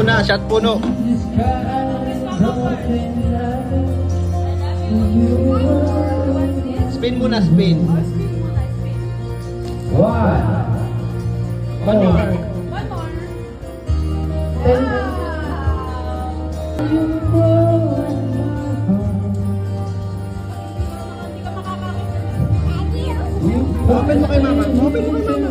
muna, shot puno. Spin muna, spin. One more. Open mo kay mama. Open mo kay mama.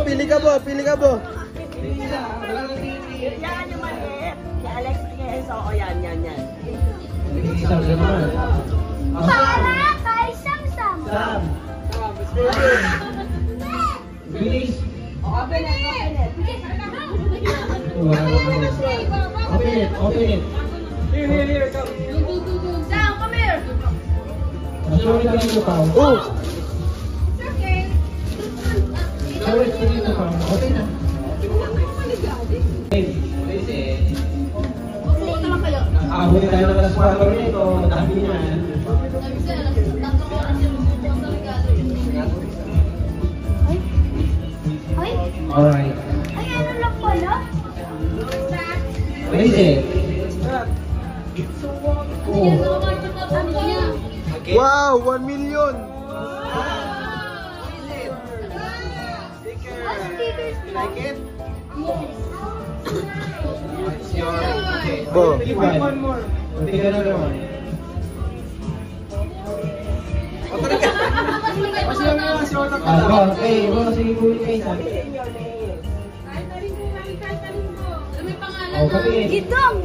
Pili ka po, pili ka po. Yan yung maliit. Si Alex Quezon. O yan. Para kay Sam. Bilis. Open it. Open it. Here, come. Sam, come here. Sorry ka dito pa. Oh! Sorry ka dito pa. Okay na. Aabot tayo ng alas 4 nito. Dami na. Alright. Ay, ano lang pala? What is it? Wow, 1 million! Like it? Bo, one more. Take another one. Kasi yung mga short up Okay, sige kunin kayo sa. Didong!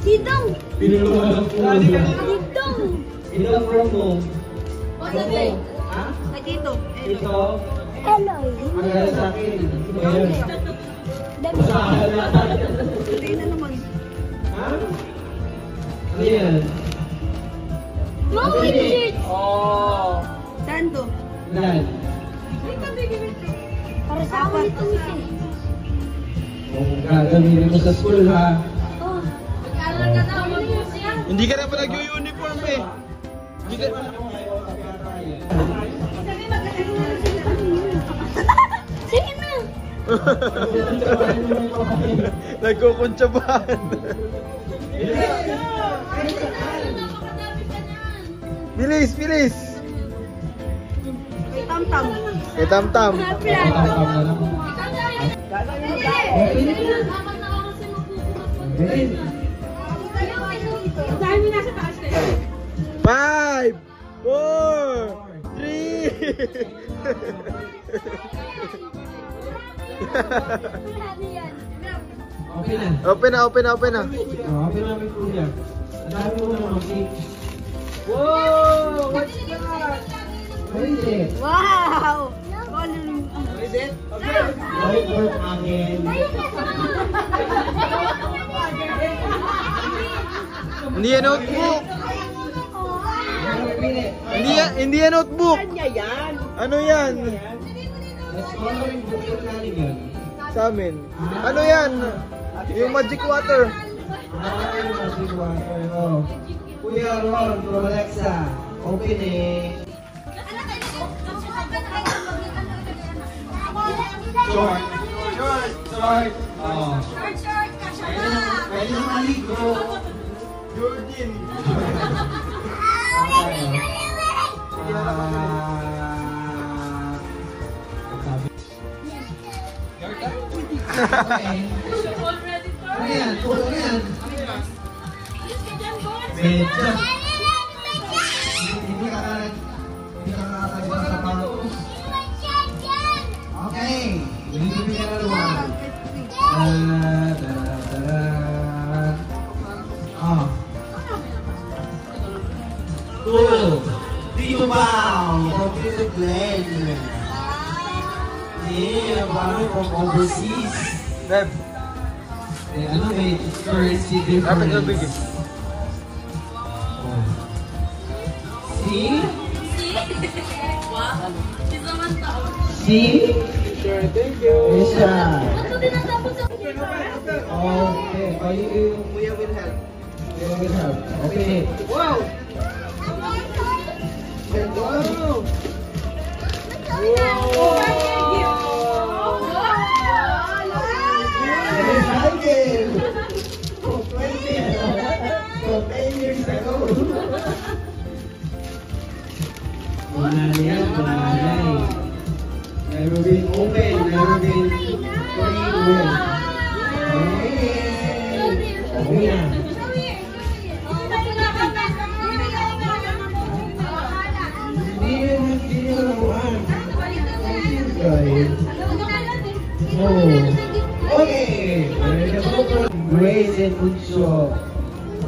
Didong! Pinulungan po. Didong! Ilang promo? Ha? Dito. Ito? Hello. Ang gano'n sa akin. Ayun. Basta akalatan. Hindi na naman. Ha? Ano yan? Mga shit! Oh. Saan to? Lan. Para sa akin. Kung gagamitin mo sa school ha. Oh. Hindi ka na pa nag-uniform eh. Hindi ka Sige na! nagkukuntsabahan. Bilis, bilis. Tam-tam. Eh, tam-tam. Dami na sa taas na. 5, 4, 3. Okay na. Open na, open na, open na. Open namin po niya. Ang dami mo naman cake. Whoa! What's that? What is it? Wow! What is it? Whiteboard akin. Hindi yan notebook. Hindi yan notebook. Kanya yan. Ano yan? Let's coloring book yung namin yun. Sa amin. Ano yan? Yung magic water. Yung magic water. Oh. Kuya Ron, from Alexa. Open eh. Short. Short. Short. Oh. Pwede na maligo. Jordan. Ano yan? Ano yan? Medyo. Hindi ka nakakagwa sa pangos. Okay. Dito ka na naman. Ah. Dito ba? Computer blend. Yeah, bago from overseas. Beb. Eh, ano may currency difference? Oh. See? See? Sure, thank you. Yes, sir. Open, open, open. Okay. Oh, you Kuya will help. will help. Okay. Wow! Excited! For 10 years ago. Malay. Never been open, never been clean well. Okay na. Hindi nyo nakuhaan. Okay. Grace and Unso.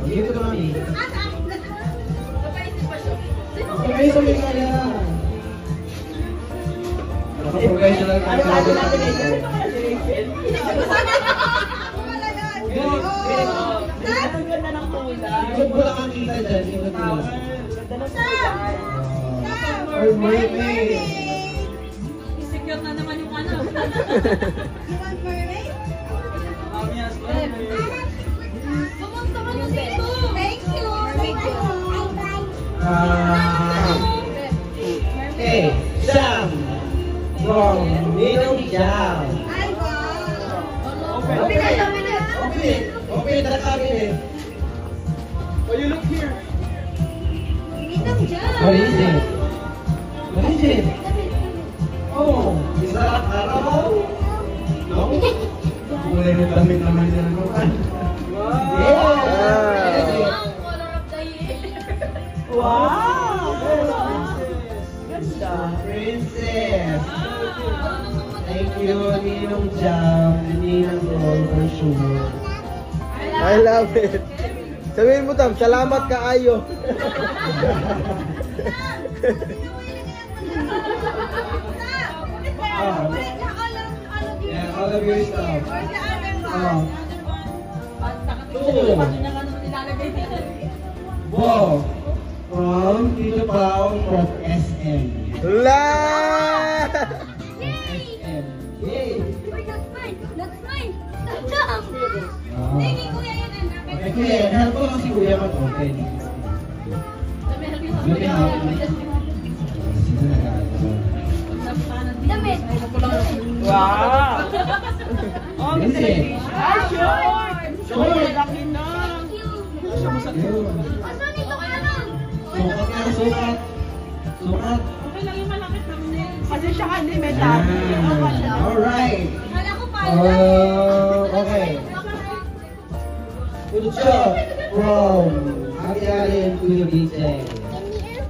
Dito kami. Okay, so may kaya. Naka-professional ka na. Ang ganda ng kulay. Ikot mo lang ang kita dyan. Ikot mo lang. Ganda ng kulay. Or mermaid. Secure na naman yung ano. Pumunta ka na dito. Thank you. Okay, Sam. From Middle Jam. Open it. Open it. Open the cabinet. Oh, you look here. What is it? What is it? Oh, is that a carabao? No? Kulay ng damit naman yan naman. Wow! Ganda. Princess. Thank you, Ninong Jam, Ninong Roll for sure. I love it. Sabihin mo, Tam, salamat ka ayo. Yeah, all of your stuff. Wow. From Tito Pao from SM. La! SM. Yay! That's mine. Tingin ko yan. Okay, kuya, help ko lang si kuya mag-open. Look out. Sino nag-aagawa? Damit. Wow! Oh, Kasi. ay, short! Short! Laki na! Yun. Asan dito ka na? Sukat na, sukat. Sukat. Okay lang yung malakit namin eh. Kasi siya kasi may tabi. Yan. Alright. Kala ko pa. Okay. Good job from Ari-Ari and Kuya BJ.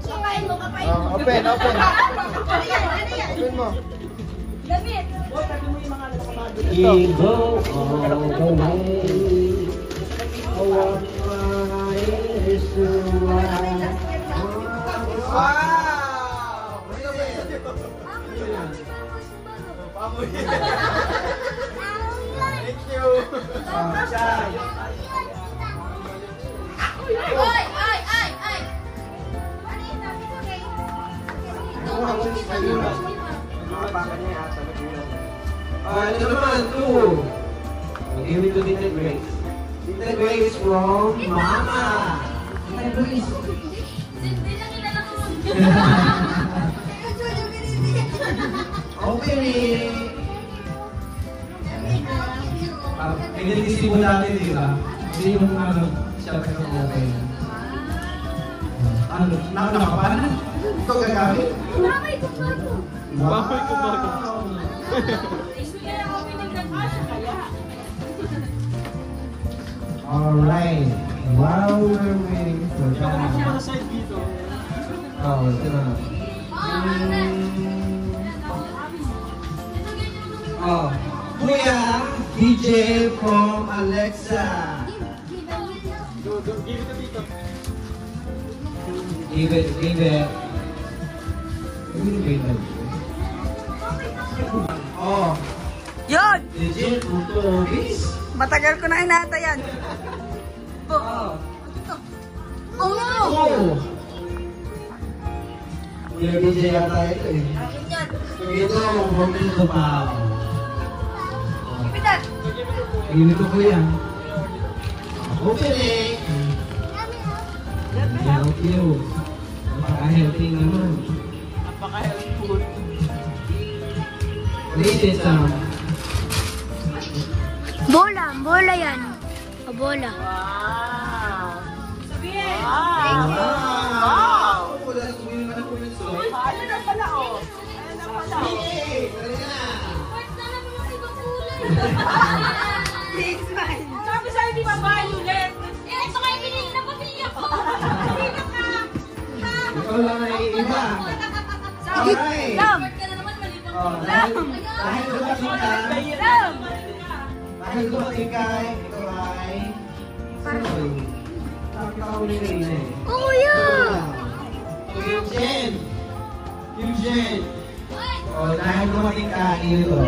Kapain mo, kapain mo. Open. Ano yan? Open mo. Damit. Go all the way. I want my Wow! Thank you. Ay! Ano yun? Ito naman, two. Give it to Tita Grace. Tita Grace from Mama. Tita Grace. Hindi na kilala ko. Okay. Pinag-isipo natin, di ba? Hindi yung siya pa natin. Ano? Nakakapanan? Ito gagamit? Mama, ito ba ito? Bahoy ko ba ito? Alright. While we're waiting for that. Oh, ito na. Oh, Kuya DJ from Alexa. Give it. Give it. Oh, Yun! legit Utobis. Matagal ko na hinata yan. Oh. Oh! Kuya DJ yata ito eh. Ito, from pa. Pitat! Ini ko kuya. Opening. Help you. Napaka-healthy naman. Napaka-helpful. Latest Bola yan. O bola. Wow! Wow! Wow! Wala na tumingin na po yung soy. Ayun na pala oh. Ayun na pala oh. Hey! Talaga na! Parts na naman ang ibang kulay. Please, man. Sabi sa'yo, di ba violet? Eh, ito kayo pinili na pati ako. Sino ka? Ikaw lang na iiba. Alright! Part ka na naman, mali pang Oh, dahil dumating ka, dahil dumating ka, ito ay... Soy. Nakakaulit na rin eh. Kuya! Kim Jen! Oh, dahil dumating ka, ito.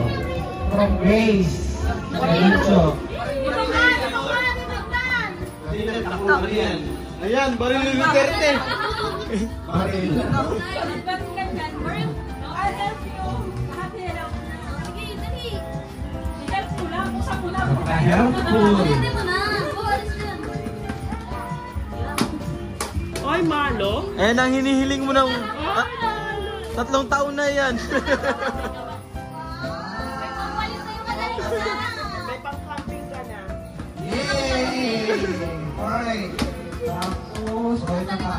From Grace. Ayuncho. Hindi na takbo na yan. Ayan, baril ni Duterte. Baril. Napaka-helpful. Oy, Marlo. Ayan ang hinihiling mo ng... 3 taon na yan. May pang-camping ka na. Yay! Alright. Tapos, okay na pa.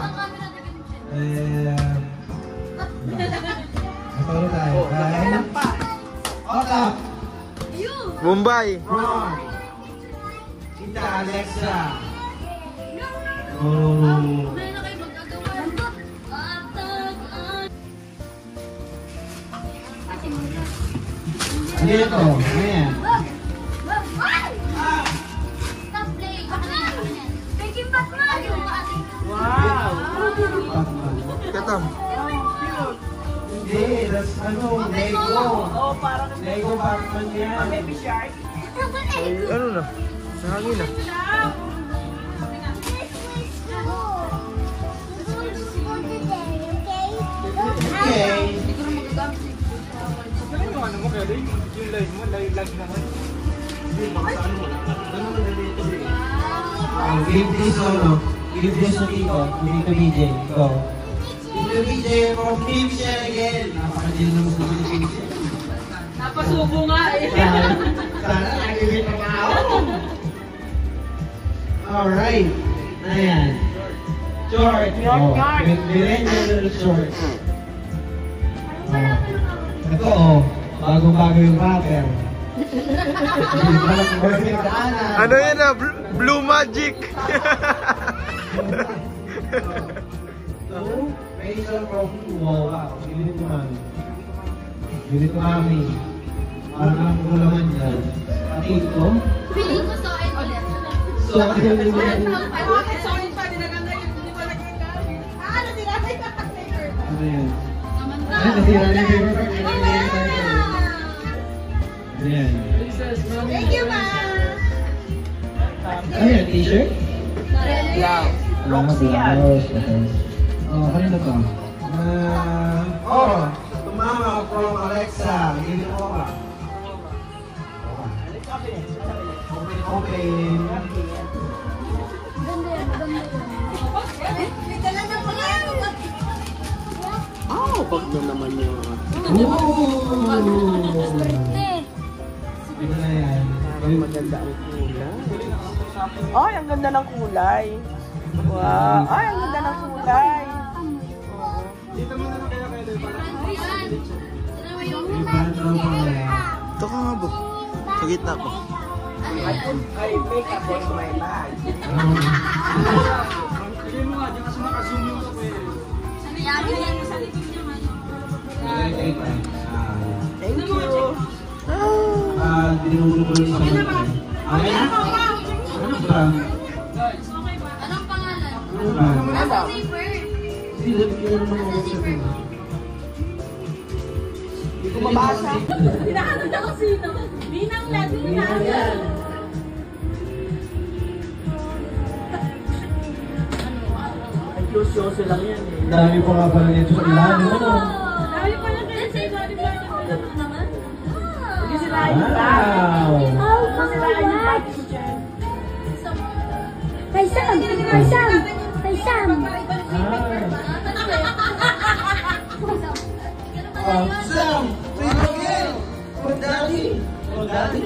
Masalo tayo. Dahil, Otap. Mumbai. From Tita Alexa. Oh. Ano ito? Ano yan? Stop playing. Making Batman. Wow! Katam. Hindi, that's ano, Lego. Oh, parang Lego Batman yan. baby shark. Ay, ano na? Sa hangin na. Okay. Yung ano mo, Kelly? Yung live mo, live naman. Hindi, baka sa ano mo. Ano mo nalito eh? Give this ano? Give this to Tito. Tito BJ. Go. Tito BJ from Team Share again. Napakadil naman sa Tito BJ. Napasubo nga eh. Sana nag-ibig na ako. Alright. Ayan. Short. Millennial short. Ito oh. Bagong-bago yung rapper. Ano yan na? Blue Magic! So, facial profile. Wow. Unit to mami. Unit to mami. Parang ang kulaman dyan. Pati ito. Feeling ko sa akin ulit. So, ano yung Bakit sorry pa, dinaganda yun. Hindi pa nagkakalit. Ano sinabi ka? ano yan? Naman na. Ano nasira niya yung paper? Ayan. Thank you, ma! Ano yan? T-shirt? Wow. Roxy yan. Oh, kanina to? Tumama from Alexa. Give it over. Open. Ganda yan, ganda yan. May dala na po yan. Oh, pag na naman yung... Ito na yan. Maganda ang kulay. Ay, ang ganda ng kulay. Wow. Ay, ang ganda ng kulay. Dito mo na kaya kayo doon para. Ayan. Sino mo yung Ito ka nga po. Sa gitna po. I make up in my bag. Sige mo nga, di kasi makazoom yung ko eh. Sabi yan sa likod niya man. Thank you. Dinulubol sa mga. Okay na? Ano ba? Anong pangalan? Ano ba? Nasa zipper. Hindi naman ako sa pino. Hindi ko mabasa. Hinahanap ako sino. Binang na, binang na. Ay, yoso lang yan eh. Dami po nga pala nito sa ilalim. Ano? Dami pala kayo sa iba. Di ba naman? Hindi sila yung bag. Wow! Hindi sila yung bag. Kay Sam! Kay Sam! Kay Sam! Sam! Please again! For daddy! For daddy?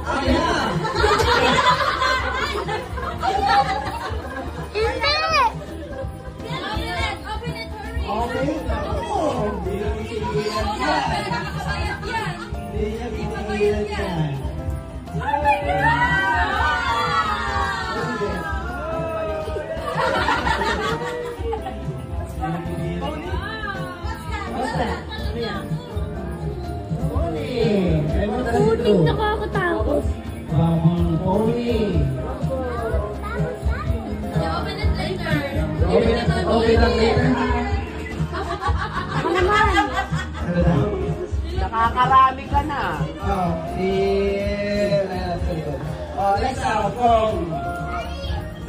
Ah, yeah! Hindi! Open it, hurry! Okay. Oh, hindi na pigilan yan. Hindi niya pigilan yan. Oh my God! Puting nakakatakot. Bawang pony. Open it later. Okay lang later. Ako naman. Ano daw? Nakakarami ka na. Oh, Alexa, from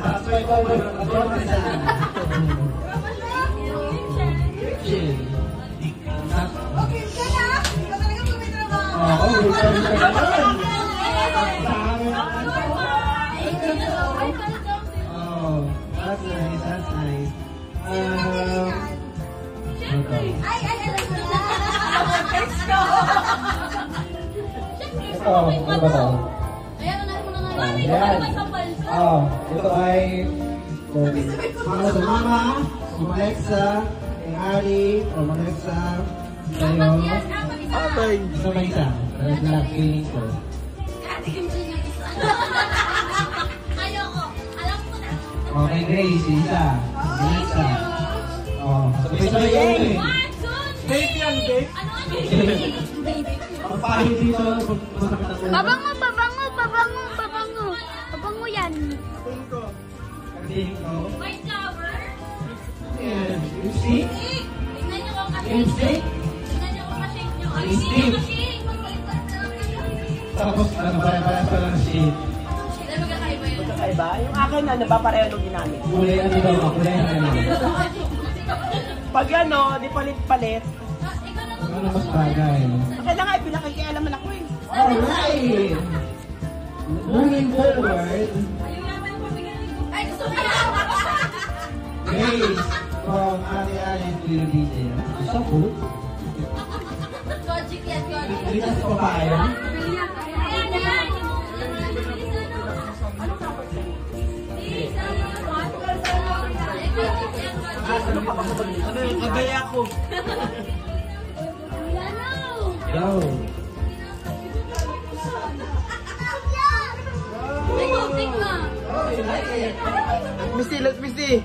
Sasway ko ba ng Adormesa? Kitchen. Okay, ka na. Ikaw talaga pumitrabaho. Oo, welcome ka naman. Oh, that's nice, that's nice. Ay, alam mo na. Ito, ano ba ito? Ayan, unahin mo na nga. Ayan. Ito naman sa palso. Ito ay para sa mama, sa Alexa, kay Ari, o Alexa, sa'yo, Abay. sa may isa, para sa love feeling ko. Ayoko. Alam ko na. Okay, Grace, isa. Alexa. Sabay-sabay yun eh. One, two, Date yan, date. ano? Baby. Pagpahid dito, masakit ako. Pabango, pabango, pabango, pabango. Pabango yan. Kasi ito. White flower. Yan. Lipstick. Tingnan niyo kung kasi. Lipstick. Tingnan niyo kung ka-shake niyo. Ay, Lipstick. hindi ka-shake. Magpalitan na lang kayo. Tapos, ano, parehas pa lang shade. Sila magkakaiba yun. Magkakaiba? Yung akin na, napapareho nung ginamit. Kulay ano daw, kulay ano. Pag ano, di palit-palit. Ikaw na Ano mas bagay? Kaya na nga, pinakikialaman ako eh. Alright! Moving forward, Ay, gusto ko Grace from Ate Alice Philippines. Sa food? Logic yan, logic. Ito sa papaya. Ayan, ayan. Ano yung kagaya ko? Yo! Misty, let's Misty.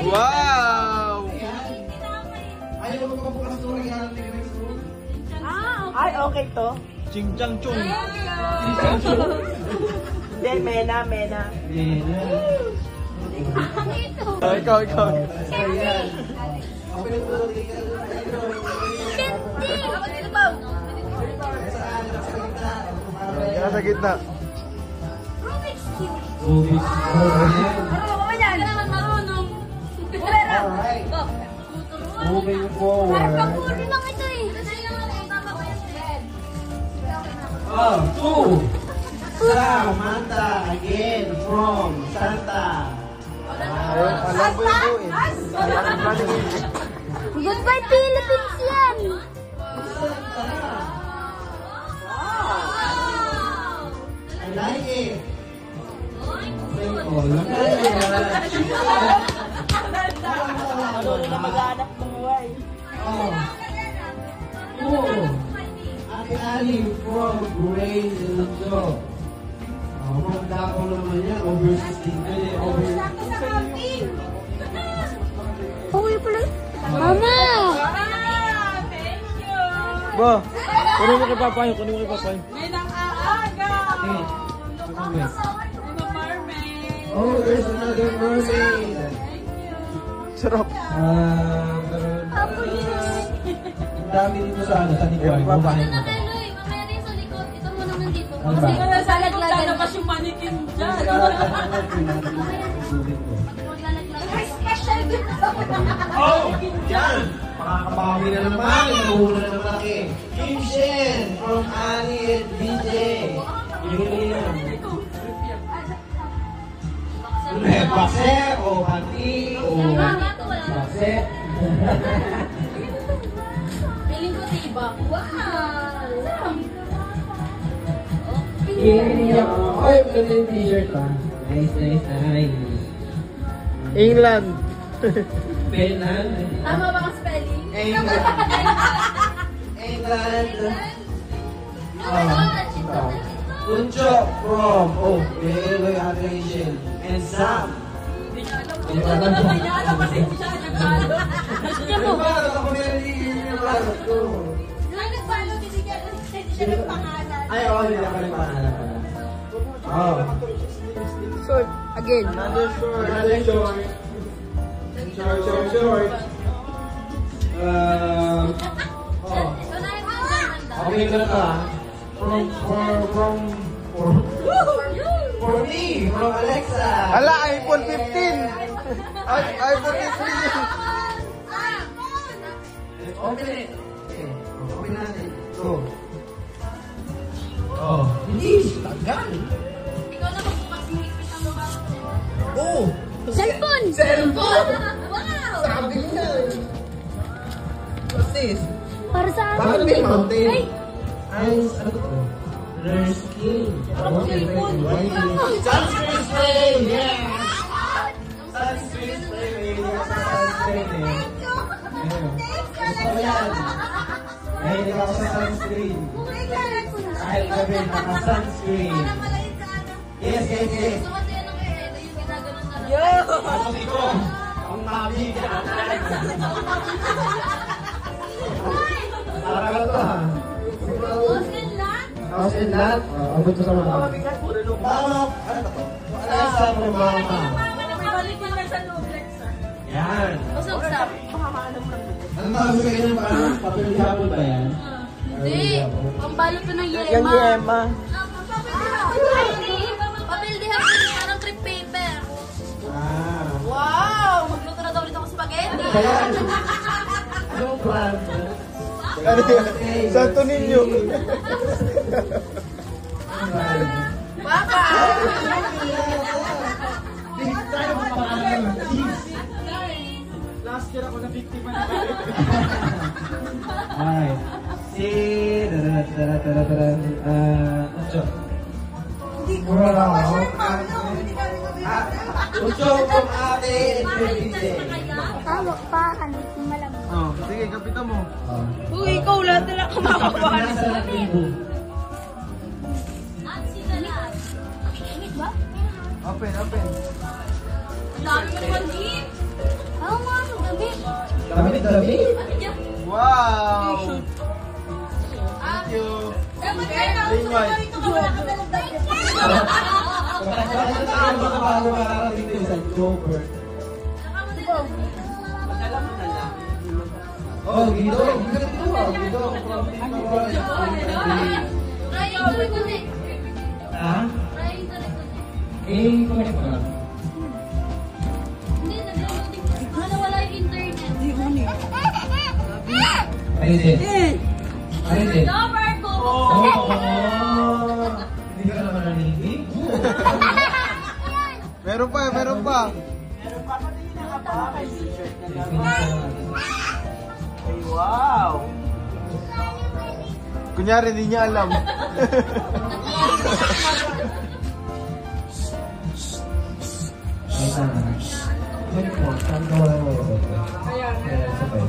Wow! Ayaw mo magpapukas ito ng ilan ni Grace mo? Ay, okay to. Ching chang chung. Hindi, mena, mena. Ikaw. Ayan. Nasa gitna. Moving forward. Alright. Moving forward. lang ito eh. Oh, two. Samantha again from Santa. Alam ko yung buuin. Goodbye Philippines yan. I like it. Ano na mag-aanap ng buhay. Ate Ali from Grace Lujo. From Daco naman yan. Over 16. Over. Okay pala. Mama! Ba, kunin mo kay Papay, kunin mo kay Papay. Oh, there's another mermaid. Sarap. Ang dami dito sa ano, sa Nicoy. Yung Papa. Ito na kay Loy. Mamaya rin sa likod. Ito muna nandito. Ano ba? Lalaglagan. Labas yung manikin dyan. Special gift. Oh! Yan! Makakabawi na naman. Nahuhula na naman ako. Kim Shen from Ali and DJ. Yun. Bakse o pati o bakse. Feeling ko tiba. Wow! Ay, maganda yung t-shirt pa. Nice. England. Finland. Tama ba ang spelling? England. Uncho from, Beloy Aviation. And Sam. Hindi niya alam kasi hindi siya nagkakalo. Ako meron yung balat ko. Nung nag-follow, hindi siya nagpangalan. Ay, hindi ako nagpangalan pala. Oh. Short, again. Another short. Short. Okay ka na ka. For me, from Alexa. Ala, iPhone 15. iPhone 15. Open it. Okay. Open natin. Go. Oh. Hindi. Tagal. Ikaw na magbukas ng higpit ang mukha. Oh. Cellphone! Wow! Sabi ko na. What's this? Para sa Bakit may mountain? Ay! Eyes, ano to? Rare skin. Sunscreen spray! Yeah! Sunscreen spray. Sunscreen eh. Gusto ko yan. Nahilig ako sa sunscreen. Kahit gabi, naka-sunscreen. Yes. Gusto kasi yan ang yung ginaganon na lang. Yo! Tapos ito, ang mami. Para ka to ha. House and lot? Abot mo sa mga. Tama. Ano ba to? Alexa from mama. Yan. Ano tawag sa ganyan ba? Papel di hapon ba yan? Hindi. Pambalot ko ng Yung yema. yema. Papel di hapon. Parang crepe paper. Ah. Wow! Magluto na daw ulit ako spaghetti. Kaya, anong brand? Ano yan? Santo Niño. Papa! Tayo magpapakalan ng cheese. Last year ako na biktima na. Alright. Si... Ocho. Mura lang ako. Ocho from ate and Felice. Tama pa, ano, malamang. Oh, sige, kapitan mo. Uy, ikaw lahat na lang kumakakuha. Nasa libo. At sila lahat. Init ba? Open. Dami ko naman din. Oo nga, ang gabi. Dami. Ano niya? Wow! Thank you. Dapat kayo na Green white. ito ka wala ka dalang dahil. Bakit tayo makabago makakarating dito sa Joker? Oh, Guido. Guido. Trying to reconnect. Ha? Trying to reconnect. Eh, connect mo lang. Hindi, nag-loading. Nawala yung internet. Ayun din. Ayun din. No, Marco! Oh! Hindi ka naman naninig. Meron pa. Meron pa kanina nga ba? May t-shirt na naman. Ay, wow! Kunyari, hindi niya alam. Ay, sana. Connect mo. Saan ka wala mo? Kaya sabay.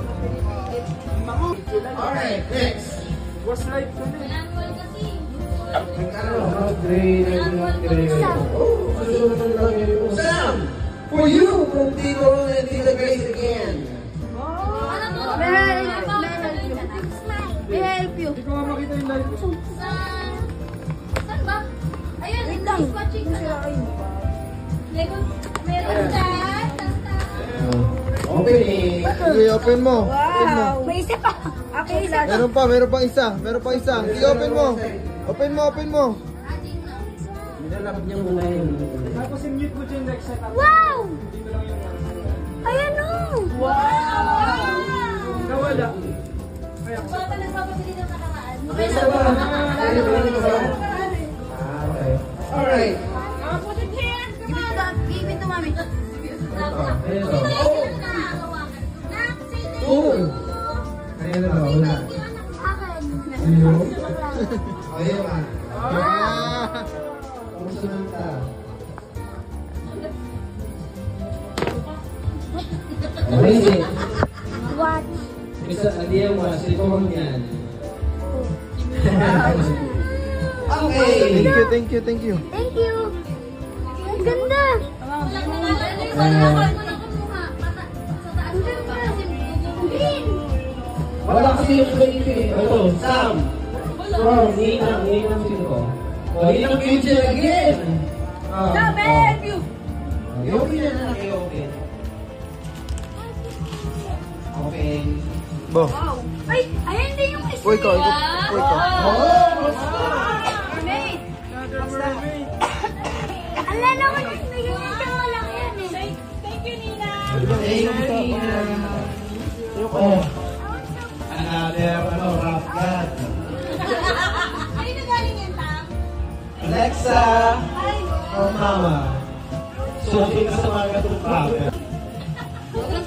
Alright, next. Was live ko na. Manual kasi. Sam, for you from Tito Ron and Tita Grace again. Ano to? May help you. Hindi ko nga makita yung live ko. Saan ba? Ayun, it's watching ka na. Meron dyan. Opening. Sige, open mo. Wow. May isa pa. Okay, isa pa. Meron pa isa. Sige, open mo. Open mo. Nilalap niya muna yun. Tapos i-mute mo dyan next set. Wow! Ayan o! Nawala. Bata nagpapasili ng nakaraan. Isa ba? Okay. Alright. Put it here. Give it to mommy. Oh! Ayan na ba? Wala. Sino? Ayan ba? Kumusta naman ka? Amazing. What? Isa, hindi yan mo. Siguro yan. Okay. Thank you. Thank you. Ang ganda. Wala kasi yung baby. Ito, Sam. From Ninang sino? Oh, Ninang Future again. Sam, help you. I-open na lang. I-open. Open. Bo. Ay, ayan din yung isa. Uy, ikaw. Oh! Mermaid. Alala ko na bigyan niya siya malaki yan eh. Thank you, Nina. Oh. Another, rough cut. Ay, nagaling yan, Tam? Alexa. Oh, mama. Sulit ka sa mga gatong problem.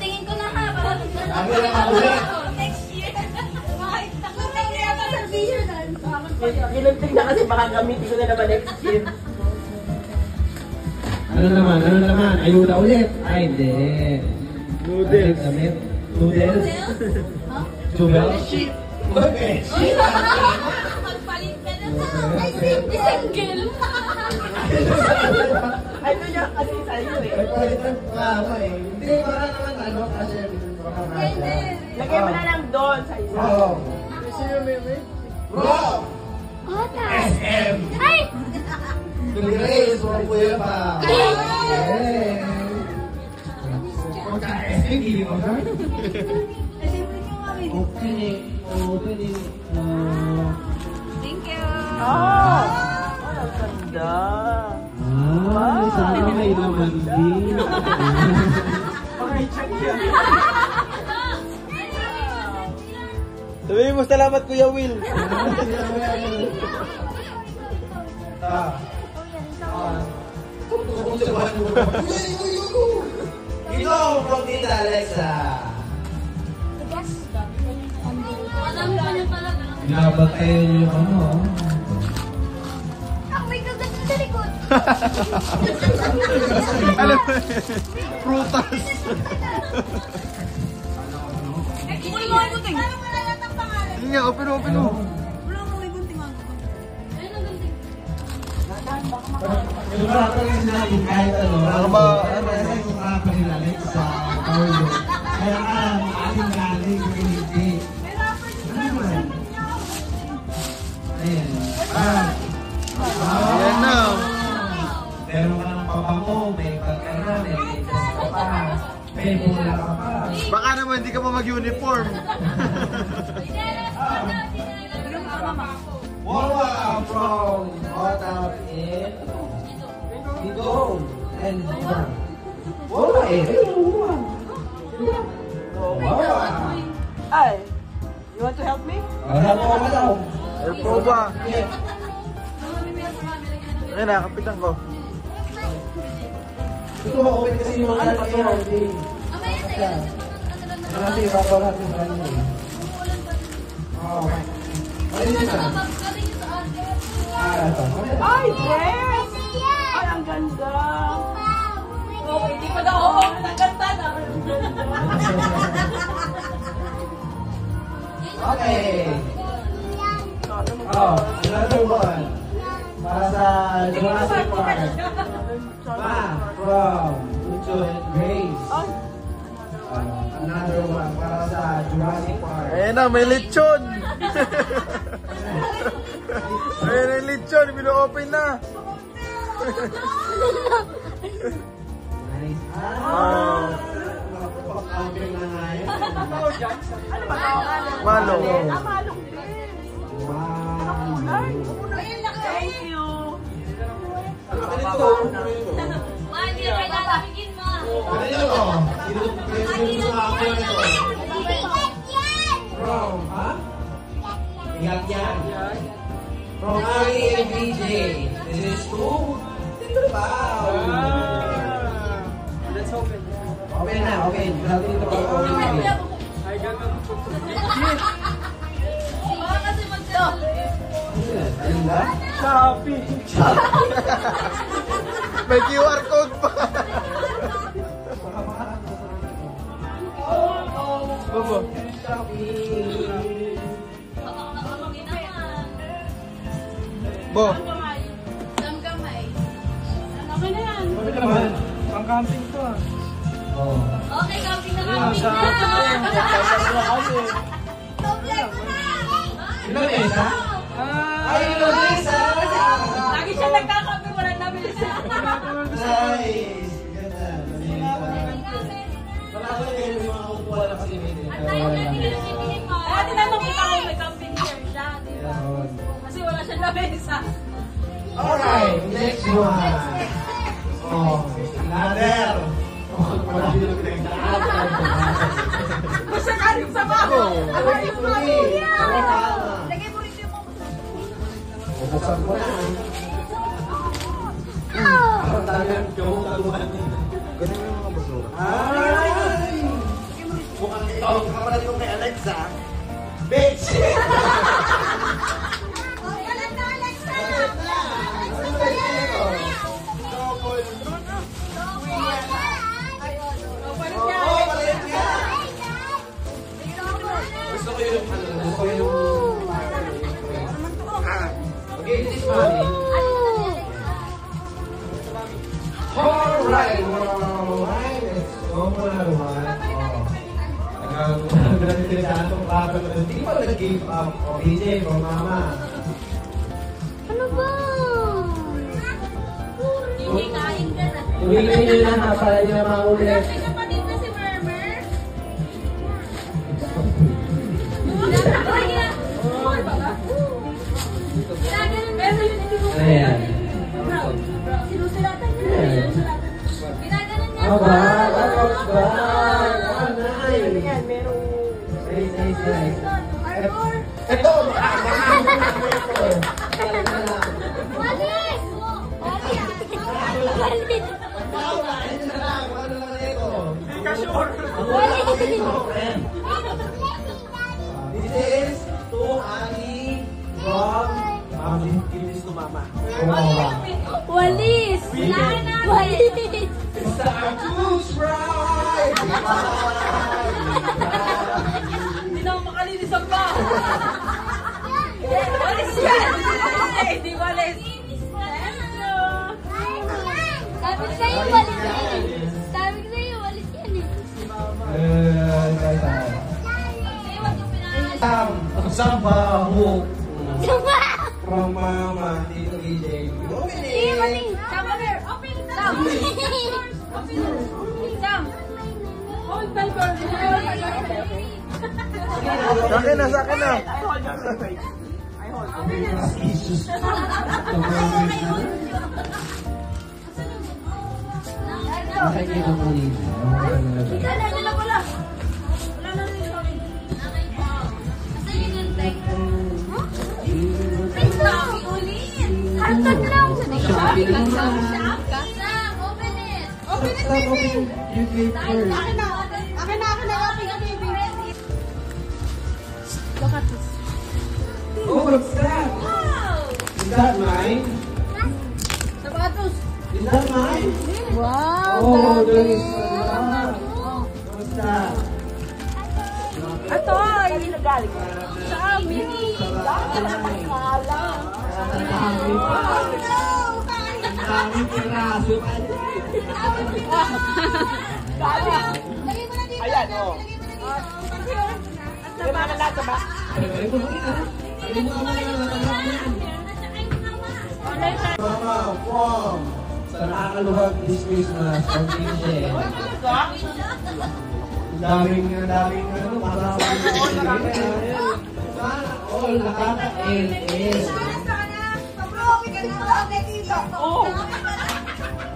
Tingin ko na ha. Ako lang ako ulit. Next year. Nakutin na yata sa video na. Kinunting na kasi baka gamitin ko na naman next year. Ano naman? Ayuda ulit. Ay, hindi. Noodles. Damit. Noodles. Noodles. Okay. Magpalit ka na ha. Ay, single. Ito niya kasi sa'yo eh. Ay, palitan pa ako eh. Hindi, baka naman ano, kasi baka masya. Lagay mo na lang doon sa isa. Bro! Bro! Ota. SM! Ay! Grace, wala po yun pa. Yes! Pagka-SM, hindi mo ba? Thank you. Oh! Ang ganda. Sana may naman din. Okay, check yan. Sabihin mo, salamat Kuya Will. Ito from Tita Alexa. Alam ko niya pala. Binabatay niyo yung ano. Ah, may kagat sa likod. Alam mo, prutas. Kunin mo ang gunting. Paano wala lang ang pangalan? Hindi nga, open mo. Wala mo may gunting ang gunting. Ayun ang gunting. Yung rapper yung sinabi kahit ano. Ano ba? Kasi yung rapper nila Alexa, Paulo. Kaya ating galing yung hindi. Ayan. Ayan na. Meron ka ng pabango, may pagkara, may ligas ka pa, may bula ka pa. Baka naman hindi ka pa mag-uniform. Wawa from Hot Out in Tigong and Wawa eh. Wawa. Ay, you want to help me? Wala po ako daw. Or pro ba? Ayun na, kapitan ko. Gusto mo open kasi yung mga ano yun. Kasi bago natin sa ano eh. Oo. Ano yun na? Ito. Ay, yes! Ay, ang ganda. Oh, hindi pa daw ako nagkanta na. Okay. Oh, another one. Para sa Jurassic Park. Pa, from Ucho and Grace. Another one para sa Jurassic Park. Ayun na, may lechon. Ayun na yung lechon, bino-open na. Nice. Open na nga yun. Ano ba ito? Malo. Ah, malong din. Wow. Thank you. Ma, hindi na kayo lalakigin, ma. Ano yun o? Sino sa ako yan ito? From, ha? Ingat yan. From Ali and DJ. This is two. Wow. Let's open. Open na, open. Grabe dito ba? Open. Baka kasi mag-stop. Ayun ba? Shopee. May QR code pa. Bobo. Baka nakamangin naman. Bo. Damgamay. Okay na yan. Bakit naman? Pang camping to ah. Oo. Okay, camping na camping Sa akin. na. Ilang mesa? Ay, ilang mesa! Lagi siya nagkakape, wala namin siya. Nice! Ganda. Wala ko yung mga upuan na kasi may dito. Kaya tinanong kita kung may camping chair siya, di ba? Kasi wala siya na mesa. Alright, next one. Oh, ladder. Oh, wala din yung pinagdaan. Basta kanin sa baho. Ay, tuloy. Lagay mo rin yung Buksan ko na. Ang dami ang joke kaluhan nito. Ganun yung mga basura. Ay! Mukhang ito ang kapatid ko kay Alexa. Bitch! Gusto ko yung okay, this one. Alright, let's go muna naman. Hindi pa nag-give up. O, PJ, from mama. Ano ba? Hindi kain ka na. Uwiin nyo na ha, para nyo na maulit. May kapatid na si Murmur. Ayan. Sinusulatan niya. Ginaganon niya. Oh, bag. Oh, bag. Oh, nice. Nice. Ito, Walis! Walis! This is to Annie from give this to Mama. Walis! Walis! It's the Artus Ride! Hindi na ako makalinis ang pa. Walis yan. Hindi walis. Sabi ko sa'yo, walis yan eh. Sabi ko sa'yo, walis yan eh. Sabaho Suma! from Mama Tito DJ. Sige, mali. Come here. Open the door. Open the door. Come. Hold the door. Sa akin na, sa akin na. Nakikita mo rin. Ikaw na, wala wala. Wala na rin sorry. Dami ulit. Hantag lang. Shopping lang. Open it. Open it, baby. You gave first. Akin na. Akin na. Open it, baby. Look at this. Oh, what's that? Wow. Is that mine? Sapatos. Is that mine? Wow, Oh, there is dami. a lot. What's that? Ito, hindi na galing. Sa amin. Dami piraso. Ayan, oh. May mga nalata ba? Mama, from sa nakakaluhag this Christmas from DJ. Daming ano, maraming sana all nakaka-LS. Oh!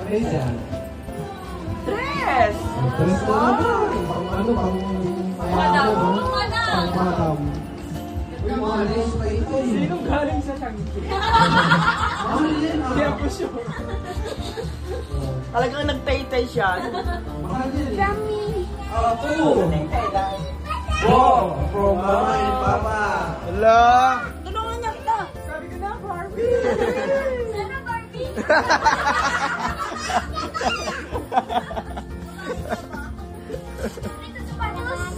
Ano yun yan? Dress! Dress na naman. Pang ano, pang madam. Uy, mga dress pa ito eh. Sinong galing sa Shangki? Mahal yan ah. Kaya po sure. Talagang nagtay-tay siya. Mahal yan eh. Dami. Two. Wow, from Mama and Papa. Hello? Tulungan niya kita. Sabi ko na, Barbie. Sana Barbie? Ito sa patos.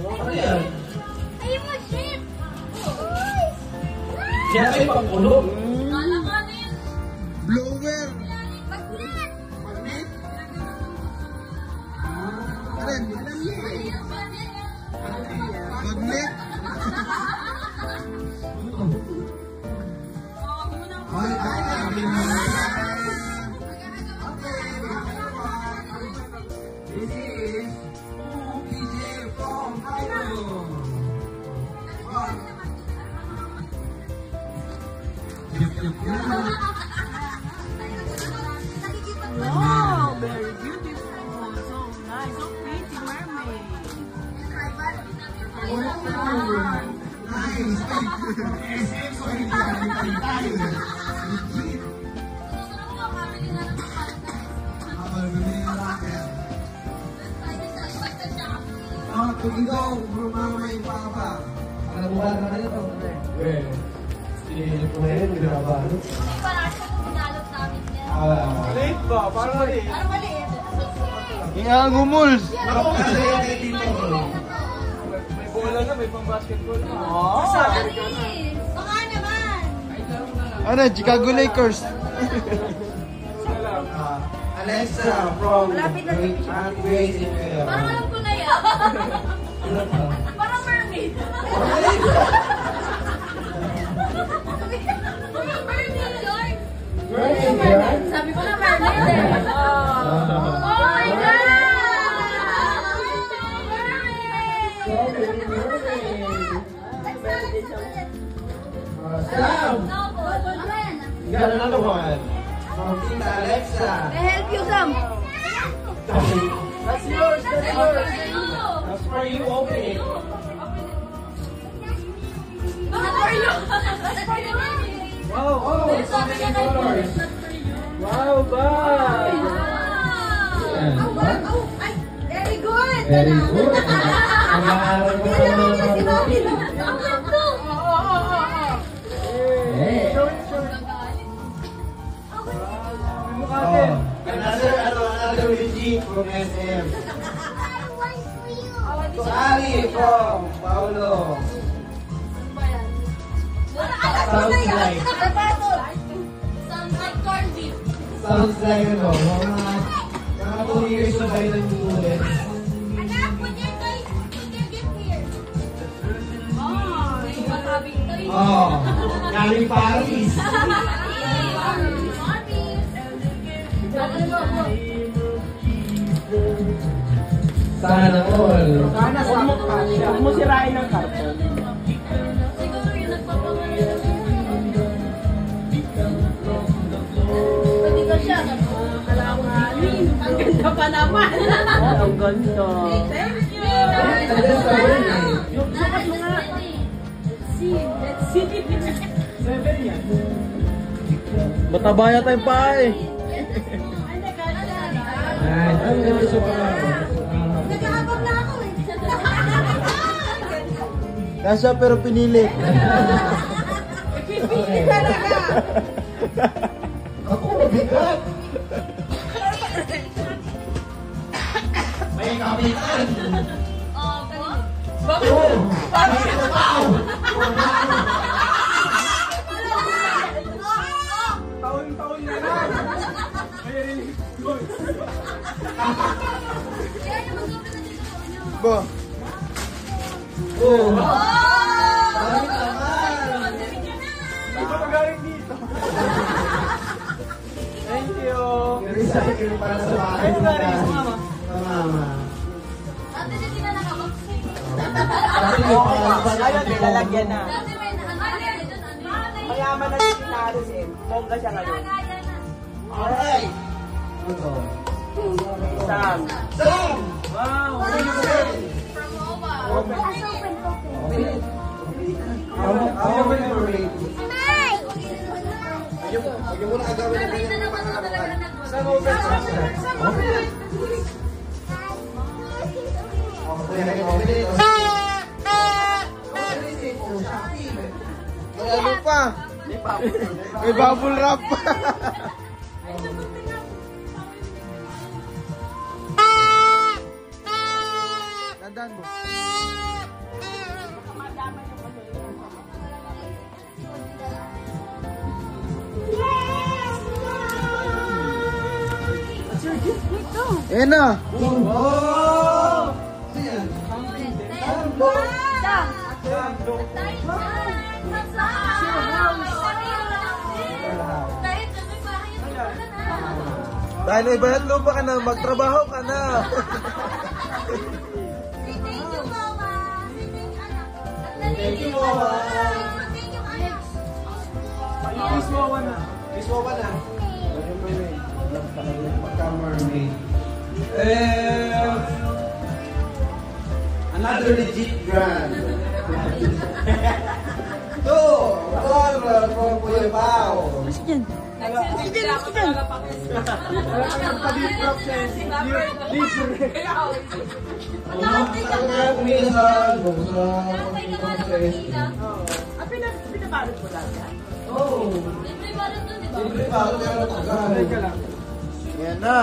Ano yan? Ay mo, shit! Siya ay pangkulog. Alakanin. Blower. Magnet! Magnet. Ano yan? Magnet. Ay, kami mo. This is PJ from Cairo. Wow, very beautiful. So nice. So pretty mermaid. Kung ikaw, Mama and Papa, alam mo ba naman ito? Well, sinilip ko na yun, ginaba. Para sa pinalot namin yan. Late ba? Parang mali. Ano maliit? Ingang umuls. Ako kasi yung dito. May bola na, may pang basketball na. Oh! Alis! Baka naman. Ano, Chicago Lakers. Alexa from Grace in Parang alam ko na yan. Parang mermaid. Mermaid. Sabi ko na mermaid eh. Oh my God! Sam! You got another one. From Tita Alexa. May help you, Sam. That's yours, that's yours. That's for you, open it. Wow, Oh, so many colors. wow, bye. Very good. Very good. Mag-aaral ko pa naman ng mabuti. Eh. Show it, show it. Mukha Oh, din. another receipt from SM. Sally from Paulo. Sounds like, Sounds like corned beef. sounds like ano, mga 2 years na kayo nag-uulit. Anak, put your gift here. Oh, may masabing to yun. Oh, galing Paris. Sana all. Sana, huwag mo sirain ng karton. Siguro yung nagpapangalan. Pwede ko siya. Alanganin. Ang ganda pa naman. Ang ganda. Thank you. That's the birthday. Sukat mo nga. Let's see. 7 yan. Matabaya tayong paa eh. Ay, ang ganda sa paa. Nag-aabang na ako eh. Kasya pero pinili. Okay. Ako, mabigat. May kapitan. Oh, Taon-taon na lang. May release goal. Bo. oh. Bakit naman? Hindi ko magaling dito. Thank you. Recycle para sa bahay Ay, nila. sorry, mama. Sa mama. Dati na tinanong ako. Kasi may pangalaman Ayun, may lalagyan na. Dati may nakalagay doon. Mayaman na si Naris eh. Bongga siya ngayon. Alright. Ano? Sam. Sam! Wow. From Owa. Open it. How open your rate? Huwag mo na agawin na Nanay na ganyan. naman ako talaga nag-work. Sam, open. Okay, open it. May ano pa? May bubble wrap pa. Tandaan mo. Ayan na. Oh! Ano yan? Dahil may bayad lupa ka na, magtrabaho ka na. Thank you, Mama. Please, wawa na. Miss Wawa na. Pagka-mermaid. Another legit brand. From Kuya Bao. Nagpa-deep drop siya. Libre. Minsan, Pinabalot mo lang yan? oh, Libre ba rin doon, di ba? libre pa ako pero tagal. Teka lang. Yan na.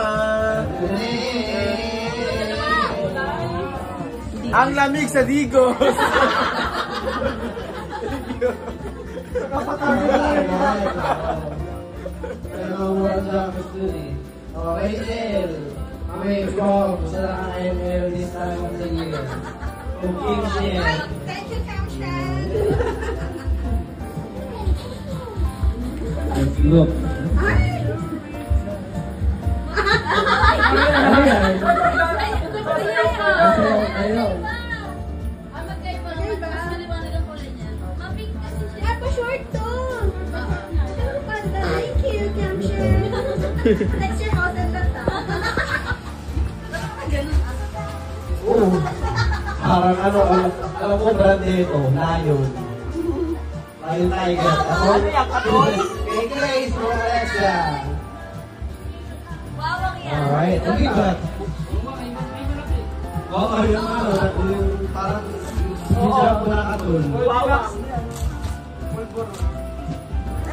Ang lamig sa Digos. Pero wala na ako dun eh. Oh, Rachel. Kami from sa ML this time of the year. From Kim Shen. Thank you, Kamshan. Look. Ayaw. Short to. Thank you, Kamshan. That's your house and that. Oo. Parang alam ko brand nito, Lion. Lion Tiger. Ako, kay Grace from Alexa. Alright, okay ba? Oo, yung parang hijab ko na katul.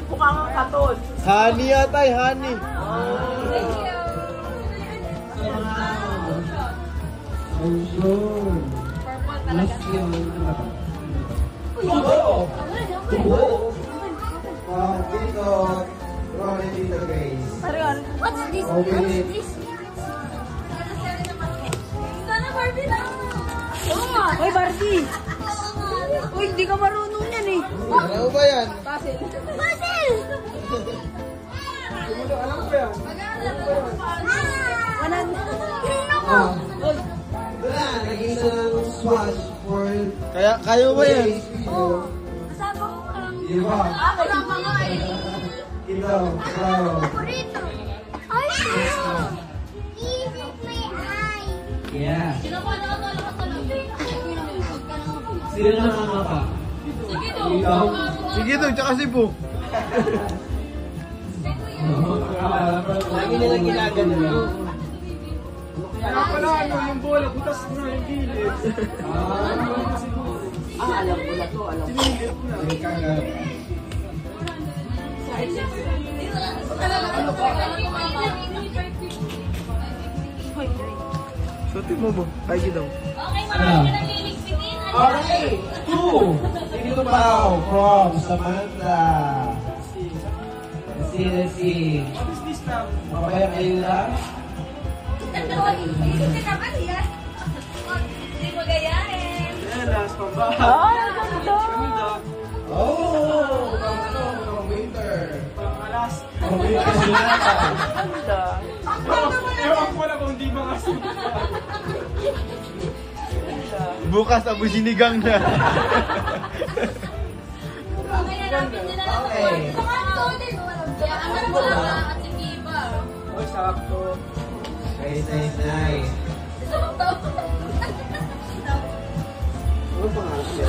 Mukha kang katon. Honey yata, honey. Thank you. Ocean. Purple talaga. Tubo! Tubo! From Tito, Ronnie Tito Grace. What's this? Open What's it. this? Sana Barbie na. Oo nga. Hoy, Barbie! Uy, hindi ka marunong yan eh. Ano ba yan? Basil! Alam ko yan. Wala, naging isang swash for Kaya mo ba yan? Grace video. Kasama ko ang... Diba? Kasama nga eh. Ito, wow. Paborito. Ay, no. Even my eye. Yeah. Sino pa na ako Sino na nakakapa? Sige to. Ikaw? Sige to, tsaka si Bu. Lagi nila ginagano. Ano pala, yung bola, butas na yung gilid. Alam ko na to, alam ko. Sinigit na. Suti mo ba? Kaya daw. Okay, marami ka nang liligpitin. Alright, 2. Sige Pao from Samantha. Let's see. What is this now? Mamaya kayo lang. Hindi mo gayahin. Yan, last pa ba? Ay, ang ganda! Oh! From winter. Pang-alas. From winter sila. Ganda. Ewan ko na kung hindi mga bukas, abo sinigang na. Okay, hanapin nila lang. Okay. Kaya ang wala at si Kiba. Oh, sakto. Nice. Ano pangalan niya?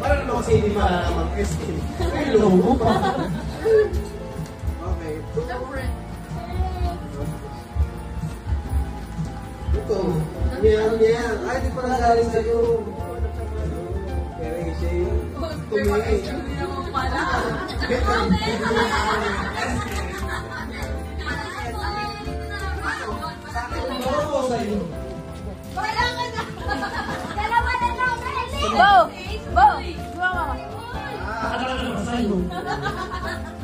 Parang naman kasi hindi mag-eskin. Ay, logo pa. Okay. Ito. Yan. Ay, di pa nagaling sa'yo. Pero siya yun. Tumingin. Oo, sa'yo. Dalawa na lang. Bo! Bo! Diba mama? Sa'yo.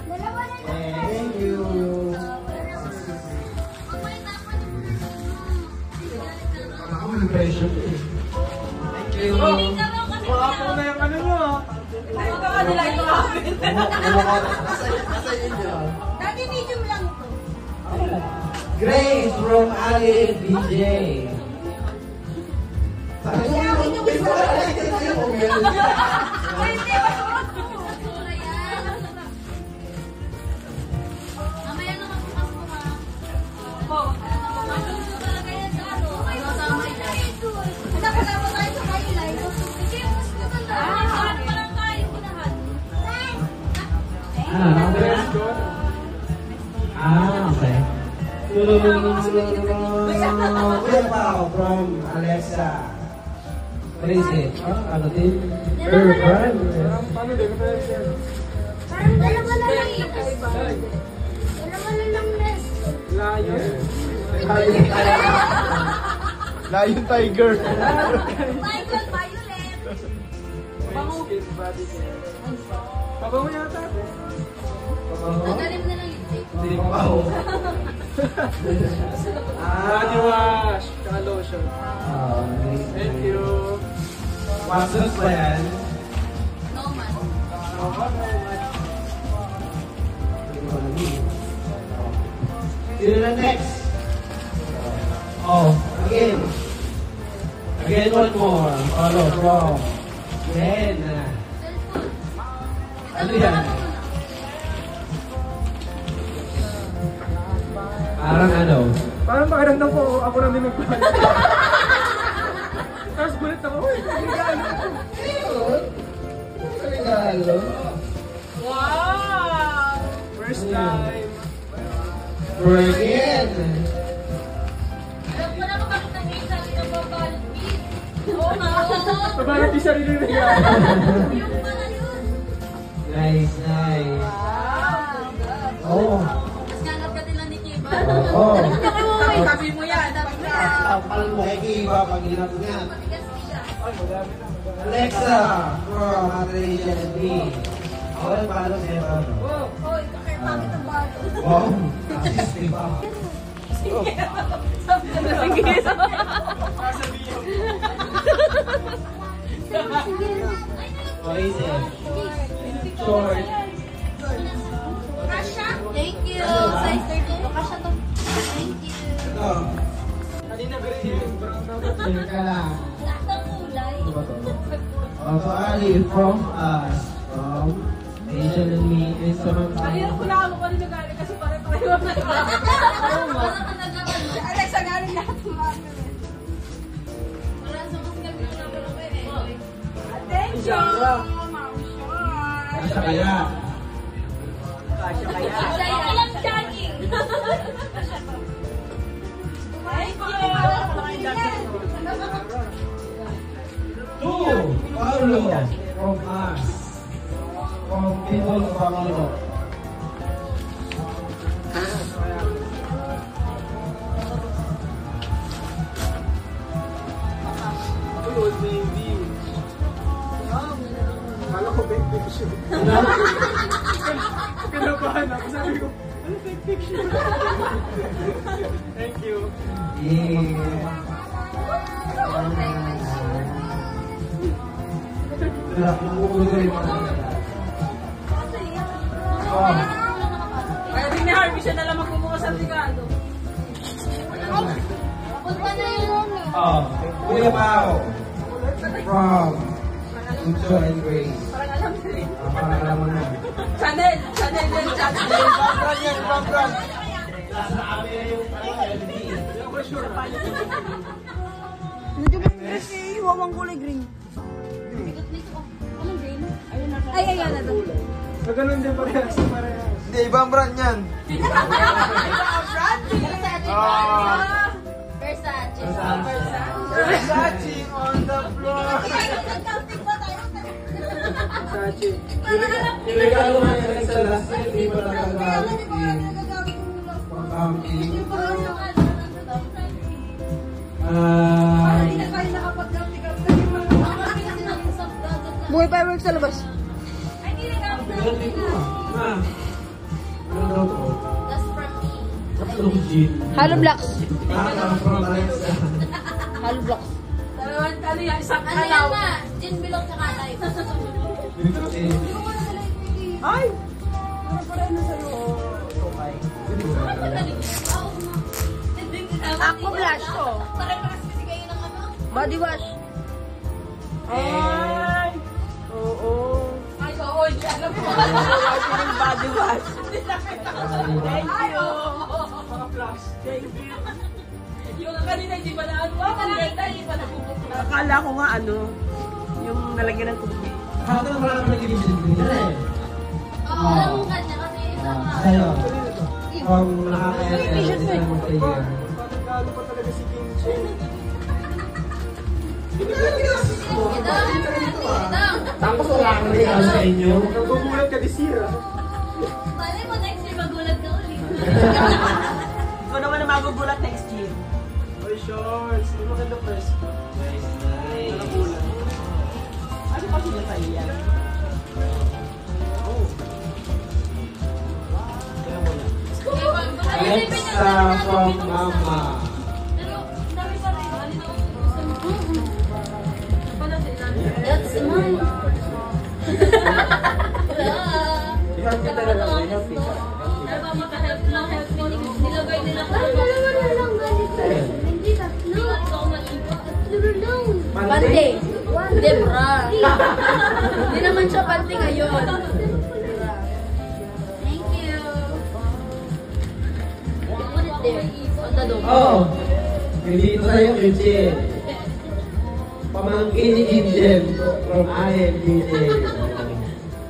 Dalawa na lang. Thank you. Ako may pressure. Thank you. Baka po na yung ano nyo, ha? Ito ka nila ito akin. Nasa inyo. Dati medium lang ito. Grace from Ali and DJ. Sabi ko, may pala tayo kung meron. Mamaya naman bukas ko ma. Masok mo talaga yan sa ano. May kasama ito. Nakasama tayo sa highlight. Sige, mas maganda. Lahat pa lang tayo unahan. Okay. Kuya Pao from Alexa. What is it? Ano din? Her brand. Paano din? Parang dalawa na lang ito. Dalawa na lang nest. Lion. Lion. Lion Tiger. Michael Violet. Skin body care. Pabango yata. Tanggalin mo na lang yung tape. Hindi pa ba ako? Body wash. Tsaka lotion. Thank you. Waxos ba yan? No man. Sino na next? Oh, again. Again, one more. Follow from. Again. Ano yan? Parang ano? Parang pakiramdam ko, ako na din nagpala. Tapos gulit ako, uy, regalo. Regalo? Wow! First time. Again. Alam ko na makakita niyo yung sabi ng babalot beat. Oo nga. Pabalot yung sarili regalo. Yung pala yun. Nice, nice. Oh. Tapos nangat ka din lang ni Kiba. Oh. Sabi mo yan. Sabi mo yan. Tampal mo kay Kiba pag hinap niya. Matigas nila. Alexa, from Rachel and me. Ako yung palo sa'yo. Hoy, kakaimakit ang bato. Wow. Assisting pa. Sabi na sige. What is it? Short. Kasha? Thank you. Size 13. Kasha to. Thank you. Ito. Kanina ba rin yung brown na? Sure ka lang. Lahat ng kulay. Ano ba to? So Ali, from us, from Rachel and me, is from Ayun ko na ako kanina galing kasi pare-pareho na. Oo nga. Alexa, galing lahat ng mga. Wala sa mas galing na pala ko eh. Attention! Kasha kaya. Ilang jogging? Thank you! Two, Paulo, from us, from people of Paulo. Uy, old baby. Kala ko fake picture. Kinabahan ako. Sabi ko, ano fake picture? Thank you. Yeah. Kaya din ni Harvey siya na lang magkumuha sa regalo. Punta na yun. Oh, Kuya Pao, from Lucho and Grace. Parang alam ko rin. Parang alam mo na. Chanel! Chanel din! Chanel! Background yan, background. Nasa amin na yung LED. Yung ko sure pa yun. Wawang kulay green. Anong green? Ay, ayan na to. So, ganun din parehas. Hindi, ibang brand yan. Versace. Versace on the floor. Versace. Yung regalo nga yan sa last night, hindi pa nakagamit. Pang-camping. Buhay fireworks sa labas. Ganti ko. Ma. Ano daw to? That's from me. Tatlong jeep. Hollow blocks. From Alexa. Hollow blocks. Ano yan? Isang alaw. Gin bilog tsaka live. Ay! Ako blush to. Pare-paras kasi kayo ng ano? Body wash. Ay! Oo. Ay, oo. Alam mo. Yung body wash. Ay, oo. Mga flash. Thank you. Yung kanina hindi pa na ano. Ang ganda, hindi pa napupunta. Akala ko nga ano, yung nalagyan ng tubig. Hata na wala naman nag-ibig din eh. Oo, alam mo kanya kasi isang Sa'yo. From nakakaya sa mo sa iyo. Patagalo pa talaga si Kim Chiu. Tapos wala kang regalo sa inyo. Nagugulat ka ni Sira. Malay mo, next year magulat ka ulit. Ikaw naman na magugulat next year. Oy, shorts. Hindi maganda first. Nice, nice. Nagugulat. Ano pa sila sa'yo yan? Oh. Kaya mo na. Alexa from Mama. Pero, dami pa rin. Halina ko. Pala sila. That's mine. I-help kita na lang. I-help kita. Ano ba makahelp mo? Help mo. Nilagay nila ko. Parang dalawa na lang ganito. Hindi tatlo. Ikaw maliba. Tatlo lang. Bante. Debra. Hindi naman siya bante ngayon. Thank you. Put it there. On the door. Oh! Nandito tayo kay Jen. Pamangkin ni Jen from IMDJ.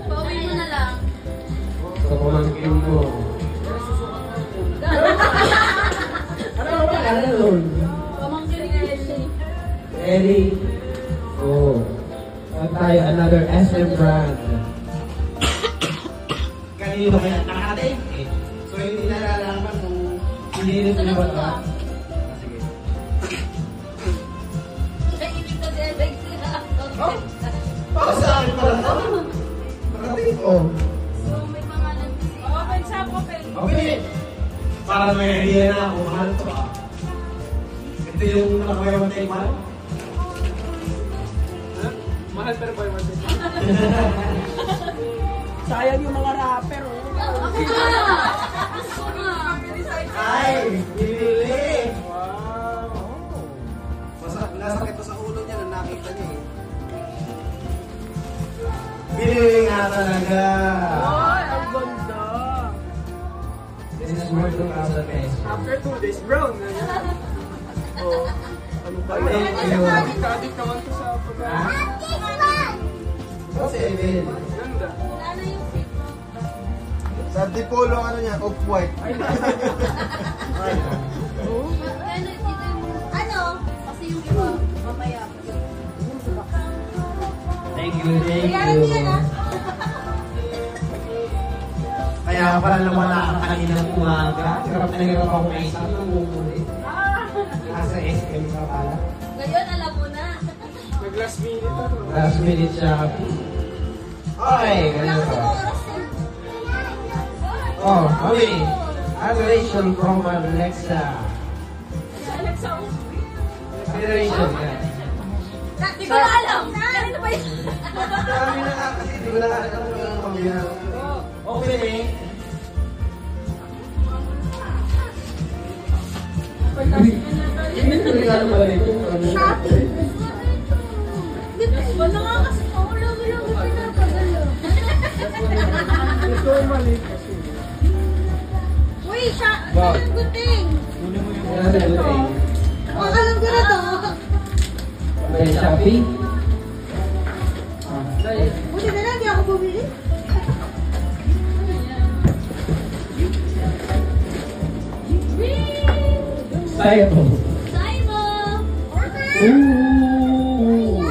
Pauwi mo na lang. So, pamangkin mo. Ano ba ka na doon? Pamangkin ni Ellie. Ellie. Oh. At tayo another SM brand. Kanino kaya nakating? So, hindi na nalalaman kung hindi rin sila ba ito. Sige. Ibig sabihin, sila. Oh! Para sa akin pala ito. Nakating? Oh. So, may pangalan kasi. Open shop, open. Okay. Para may idea na kung mahal ito ah. Ito yung nakakuya mo tayo mahal. Mahal pero by one day. Sayang yung mga rapper, oh. Ay! Binili! Wow. Nasakit pa sa ulo niya na nakita niya eh. Binili nga talaga! Ay, ang ganda. This is worth 2,000 pesos. After 2 days, brown na yan. Oh, ano ba yun? Thank you. Addict naman to sa pagkain. What's it, Evan? Ganda. Ano yung fit mo? Sa Dipolo, ano niya, off-white. Ano? Kasi yung iba, mamaya. Thank you, thank you. Kaya pala nawala ka kaninang umaga. Hirap na hirap ako may isang namumuli. Nasa SM ka pala. Ngayon, alam mo na. Nag-last minute ano. Last minute siya. Okay, ganyan pa. Oh, okay. Adoration from Alexa. Adoration, yan. Hindi ko na alam. Ano ba yun? Marami na nga kasi, di ko na alam kung ano pamilya. Open eh. Hindi ko rin alam pala nito. Wala nga kasi ako lagi-lagi pinapagalo. Ito yung mali kasi. Uy, siya! Wow. Ang guting! Yan na ito eh. Alam ko na to. May Shopee. Buti na lang, di ako bumili. Sayo. Saimo! Ooh.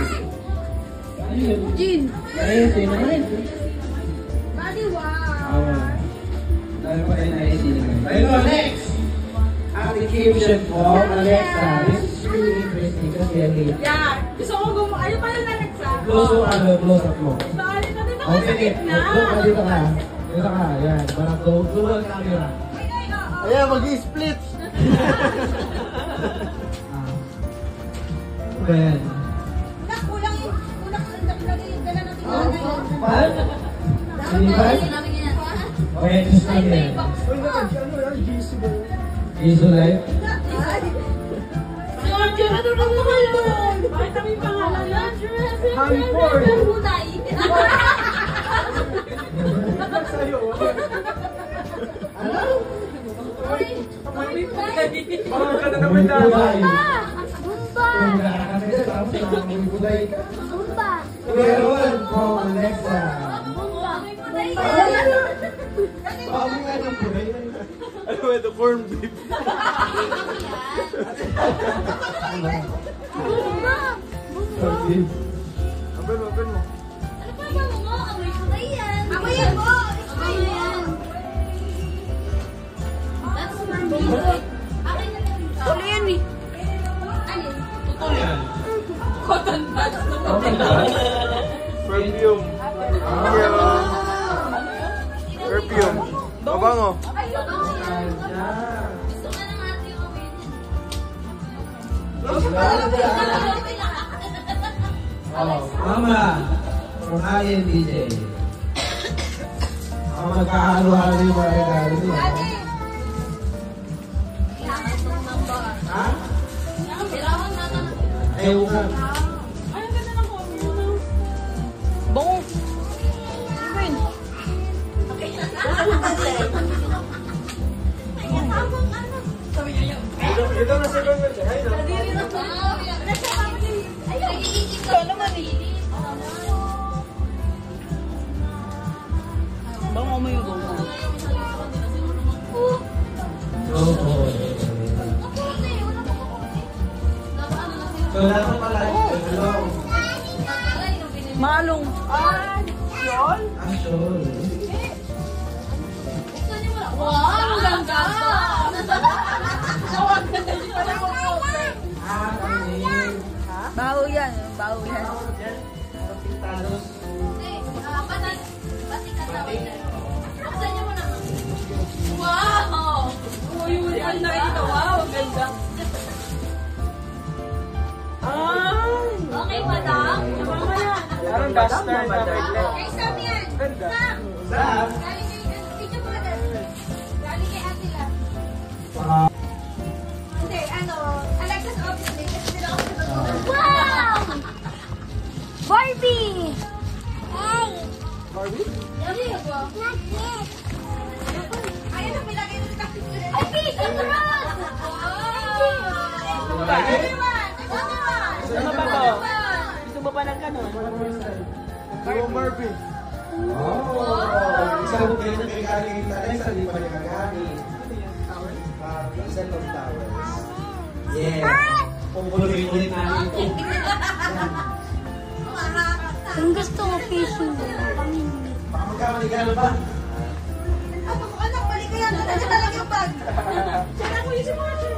Ayun. Jean! Ayun, sa'yo naman. Body wow! Dahil pa tayo na-ID naman. Ayun, next! Application from Alexa. This is really interesting kasi yan eh. Yeah. Gusto ko gumawa. Ayaw pala na nagsabi. Close up mo. Sorry na din ako Okay, sa gitna. dito ka. Dito ka, yan. Para dual camera. Ayan, mag-i-split. Ben. Kulang yung naglagay yung dala natin na ngayon. Pan? Sinipan? Okay, just lang yan. Uy, naman, ano yan? GC ba yun? Iso live? Ano na pangalan? Bakit kami pangalan yan? Hanford. Hunay. Sa'yo. Ano? Parang ka na naman dahil. Bumba! Kung nakakasaya, tapos nakakabulay ka. Bumba! Meron from Alexa. Bumba! Bago nga ng bulay. Ano ba ito? Corn beef. Bumba! Sorry. Aben mo, aben mo. Ano pa ba mo? Amoy ko na yan. Amoy yan mo! Amoy na yan. That's for me. Akin na lang. Ano yan eh? Alin? Ano yan? Cotton buds. Perfume. Perfume. Mabango. Ay, ito. Ayan. Oh, Mama, from Ali and DJ. Ako magkahalo-halo yung mga regalo niya. Ha? Ewan ka. Bong. Ito na sa ibang version. Ayun na. Bang mo yung bong. Oo. So, dapat pala ito. Malong. Action. Wow, ang ganda. Kanin. Baho yan. Baho yan. Pintados. Wow! Uy, ang nakita. Wow, ang ganda. Okay, madam. Parang duster na baglet. Ay, sabi yan. Ganda. Sam. Galing kay Tito Brother. Galing kay Atila. Hindi, Alexa's office. Kasi sila ako sa totoo. Wow! Barbie! Hey! Barbie? Not yet. Ayun ang pilagay ng kapit ko rin. Ay, Tito Brother! Ano ba to? Gusto mo pa ng kanon? Yung Barbie. Oh! Isang bukay na pinagaling kita. Isa hindi pa nagagamit. Set of towels. Yeah. Pumpuloy-ulit namin ito. Kung gusto ko fishing. Baka magkamaligalo ba? Anak, balik ka yan. Ano talaga yung bag? Saka mo yung si Martin.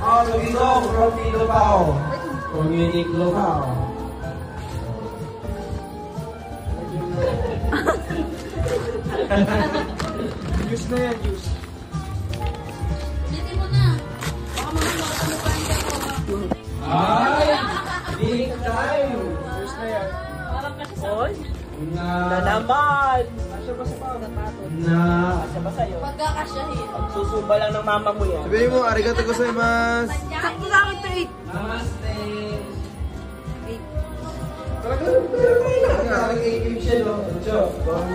Oh, dito, from Ilocao. From Uniqlo pa. Use na yan, use. Ulitin mo na. Baka mamaya makamukain kayo. Ay! Big time! Use na yan. Parang kasi sa... Oy, Na... na naman! Asya ba sa pao? Na... Asa ba sa'yo? Pagkakasyahin. Susumba lang ng mama mo yan. Sabihin mo, arigato gozaimasu. Sakto lang ito eh. Namaste! Talaga? Kim Shen, no?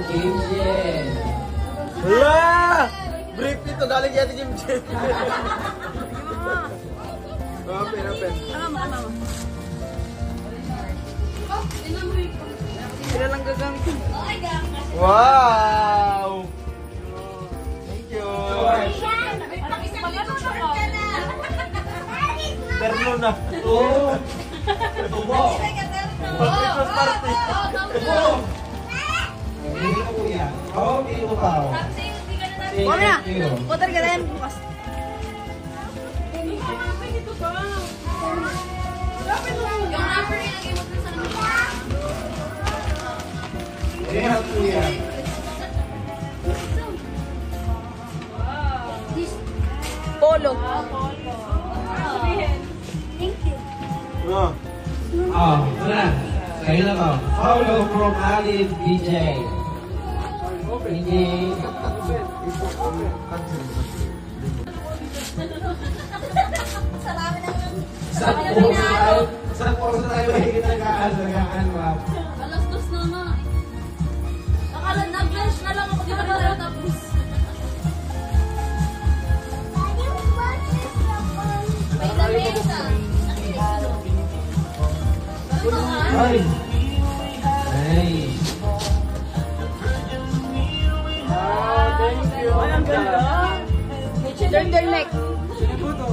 Kim Shen. Hala! Brief nito, galing kaya Jim Jen. Open. Sila lang gagamitin. Wow! Thank you. Terno na. Oh! Tubo! Christmas party. Hindi ko po yan. Oh, Ilocao. Huwag na. Thank you. Water ka rin bukas. Yung number ilagay mo dun sa Rehab po yan. Polo. Thank you. No. Oh, ito na. Kayo na to. Follow from Ali DJ. DJ. Isang oras na tayo mahigit nag-aalagaan, ma'am. Alas 2 na na. Akala nag-lunch na lang ako dito na tapos. May lamesa. Ay! Ay! Thank you. Ay, ang ganda. Turtleneck. Sino po to?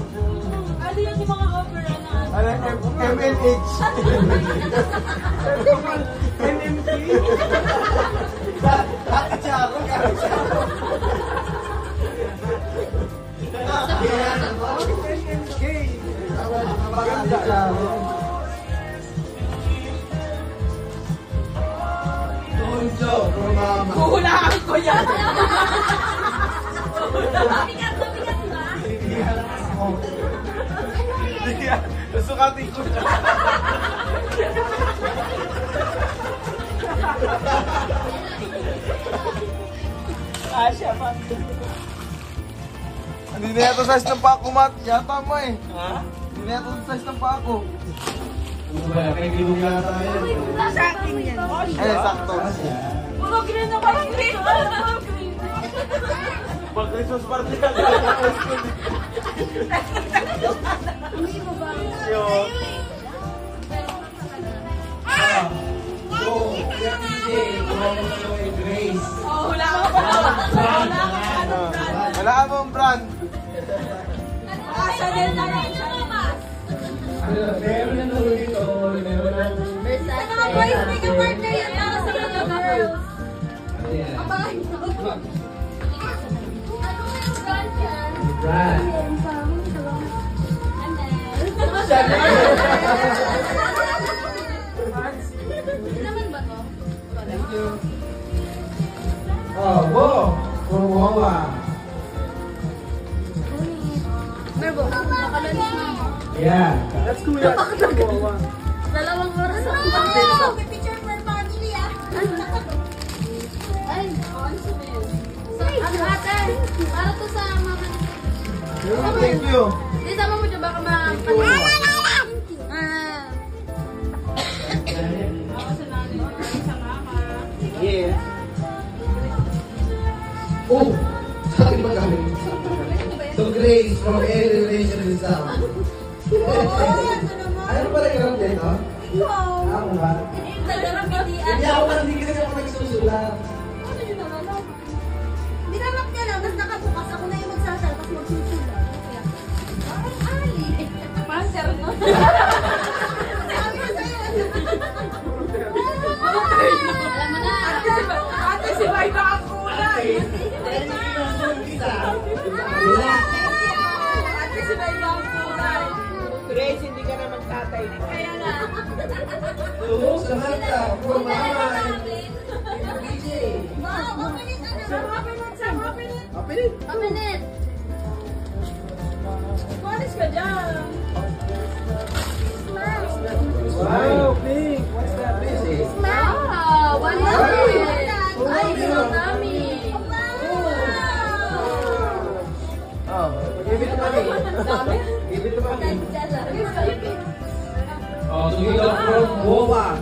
Ano yung mga opera na? Ano, MLH. NMT. Bakit siya ako? NMK. Maganda. Tunjo from Mama. Huhulaan ko yan. Bigat ba? Sukatin ko na. Asya pa. Hindi na yata size ng pako, Mat. Yata mo eh. Ha? Hindi na yata size ng pako. Ano ba? Kay Gilong yata yan. Sa akin yan. Eh, sakto. Puro green na parang green. Puro green. Pag Christmas party ka. So, Kuya PJ, kumama ko kay Grace. Oh, wala ka pa daw. Wala ka mong brand. Asa din tayo. Meron na nung dito, meron na. Sa mga boys, may ka-partner yan para sa mga girls. Ayan. Abangan nyo. Ano yung brand yan? Brand. Naman ba to? Thank you. Oh, wow! Kumawa. Merbo, nakalalis na ako. Yeah. That's cool yan. Dalawang oras ako. Wow! May picture for family ah. Ay, ano ate? Para to sa mga... Thank you. Di sama mo dyan baka ma... Yeah. Oh! Sa akin ba galing? So, Grace from Air Relation Rizal. Ano pala yung dito? Ako ba? Hindi ako man, hindi kasi ako nagsusulat. Dinarap niya lang, tapos nakabukas ako na yung magsasal, tapos magsusulat. Parang ali. Master, no? Sabi ko sa'yo. Alam mo na. Ate, si Bay nakakulay. Ate, si Bay nakakulay. Grace, hindi ka naman tatay. Kaya nga. Oo, sa Marta, from Mama and PJ. Wow, open it na Sam, naman. open it, Sam, open it. Open it. Open it. Malis ka dyan. Wow, pink. What's that? PJ. Wow, one minute. Ay, so dami. Oh, give it to mommy. Dami? Give it to mommy. Oh, so you got from Boba.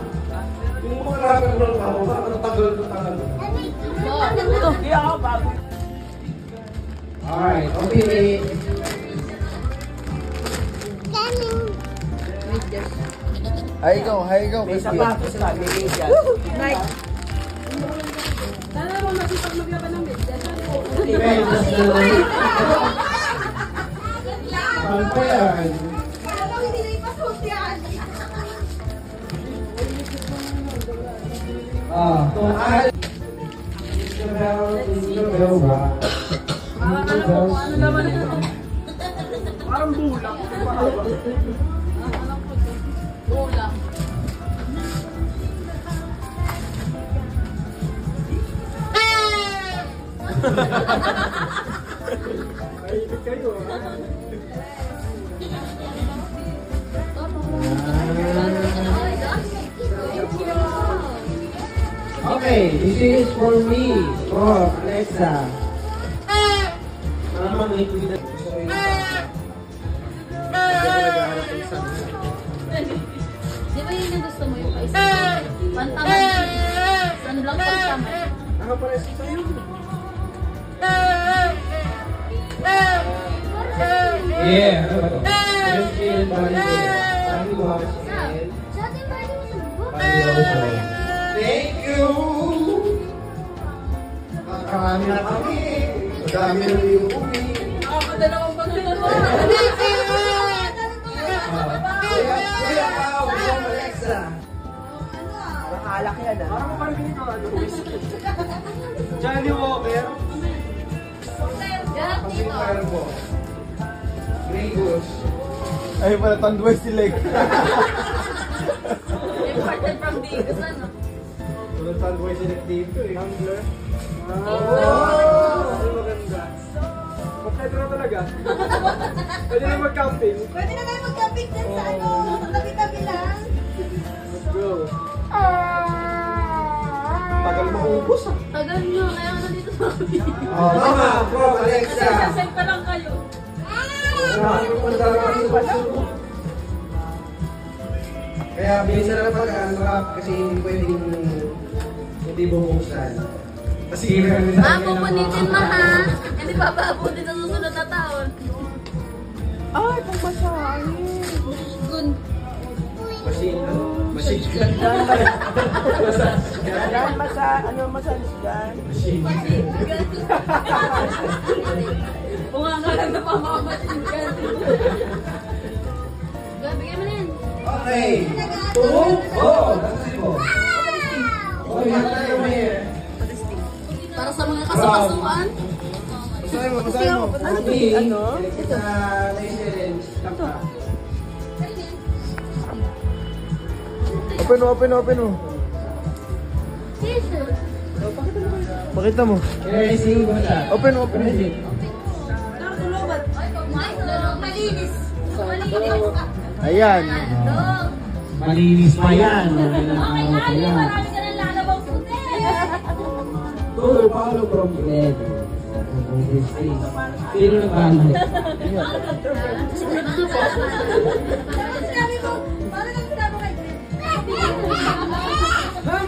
Yung mga rapper from Boba, ang tagal. Hindi ako bago. Alright, okay. Here you go, here you go. May sapatos ka, may medyas. Sana naman masipag maglaban ng business. Ano yan? Parang hindi na ipasuot yan. Kung ahal. Isabel ba? Ano naman ito? Parang bulak. Bola. Mahilig kayo. Okay, this is for me, from Alexa. Mama, may kulit. Di ba yun yung gusto mo yung paisa? Pantaman. Sunblock pantaman. Nakapares ko sa'yo. Yeah, ano ba to? Facial body care, body wash, and Sa atin ba yung subo? body lotion. Thank you! Marami na kami. Marami na yung uwi. Dalawang pagkakataon. Kuya Pao, from Alexa. Parang alak yan ah. Parang parang ganito, ano, whiskey. Johnny Walker. Yan, Kasi dito. meron po. Grey Goose. Ay, pala, tanduay si Leg. Imported from Vegas, ano? Pala, tanduay si Leg dito eh. Humbler. Oh! Ay, maganda. Kompleto na talaga. Pwede na mag-camping. Pwede na kayo mag-camping dyan sa ano, tabi-tabi lang. Let's go. Tagal maubos ah. Tagal nyo, kaya nga nandito sa kami. Oh, tama, bro, Alexa. Sasend pa lang kayo. Kaya bilisan na lang pag-unwrap kasi hindi pwedeng hindi bubuksan. Kasi Pupunitin mo ha. Hindi pa papunin sa susunod na taon. Ay, kung masahin. Gun. machine gun. Yan, ano masalis yan? Machine gun. Bunga nga lang na pamamasin ka. Bigyan mo na yan. Okay. 2. Oh, that's it po. Oh, yan tayo here. Para sa mga kasukasuan. Basahin mo. Ano ba yung ano? Ito na challenge. Tapa. Open mo. Pakita mo. Okay, sige mo siya. Open. Magic. Malinis. Malinis. Ayan. Malinis pa yan. Okay, Ali, marami ka nang lalabang puti. Follow from red. Sino nagbahay? Sinabi mo, parang ang sinabi kay Glenn.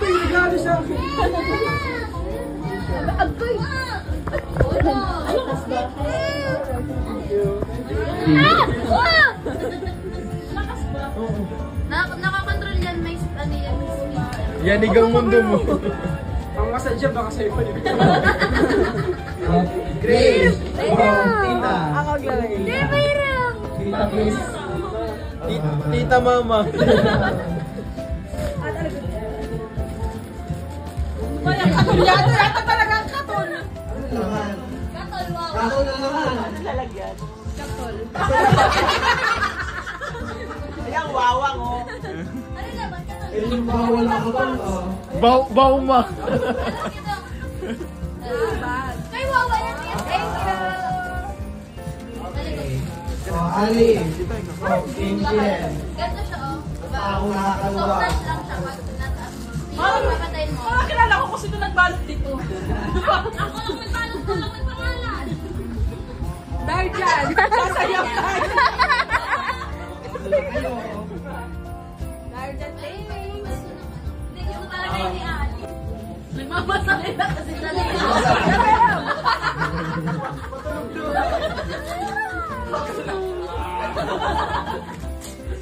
May regalo sa akin. Agoy! Lakas ba? Nakakontrol yan, may ano yan, may speed. Yanig ang mundo mo. Ang masadya baka sa'yo pa din. Grace. Tita. Ang maglalagay. Tita, please. Tita mama. Kaya katol yan, yata talaga ang katol. Ano naman? Katol, wow. Ako na naman. Ano lalagyan? Katol. Ayan, wawang oh. Ano naman, katol? Yung bawal ako ba? Bauma. Kay Wawa yan, thank you. Ali. Angel. Ganto siya, oh. Ako nakakaluwa. Soft touch lang siya pag tinataas mo. Papatayin mo. Ah, kilala ko kung sino nagbalot dito. Ako lang may balot ko lang may pangalan. Dahil dyan, sasayap tayo. Dahil dyan, Thanks. Hindi ko talaga yung ni Ali. Nagmamasakit na kasi siya na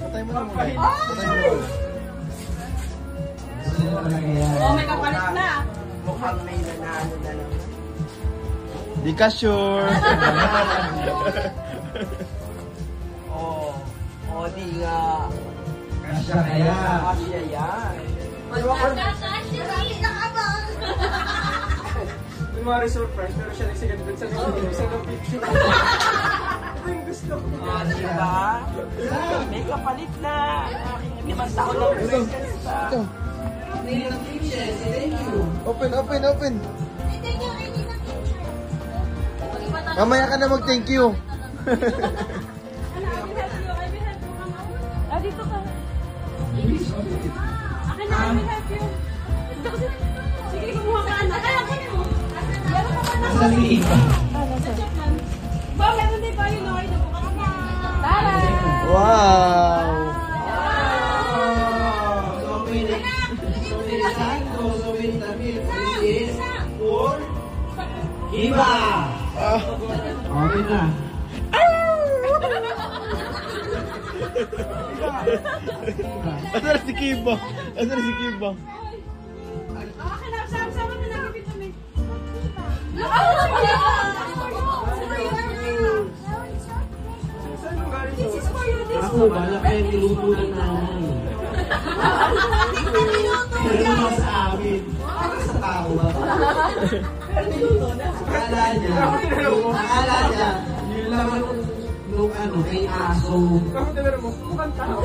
Patay mo na muna. Sino talaga yan? oh, may kapalit na. Mukhang may nanalo na lang. Di ka sure. Oh, di nga. Kasya kaya. Asya yan. Yung mga surprise, pero siya nagsigat dun sa picture. Ay, gusto ko. Ah, diba? May kapalit na. Aking 5 taon lang presence pa. Thank you. Open. Mamaya ka na mag-thank you. Ah, dito ka. Akin na, I will help you. Sige, kumuha ka na. Kaya ko mo. Meron ka pa na. Sa liga. Ba, meron din pa yun, okay na po ka na. Tara! Wow. Iba! Okay na. Asan na si Kiba? Okay na, sama na lang dito, may. This is for you, this is Ako, balak kayo niluto ng nanay. Pero naman sa amin. Para sa tao ba? Akala niya, yun laman nung ano, kay aso. Mukhang tao.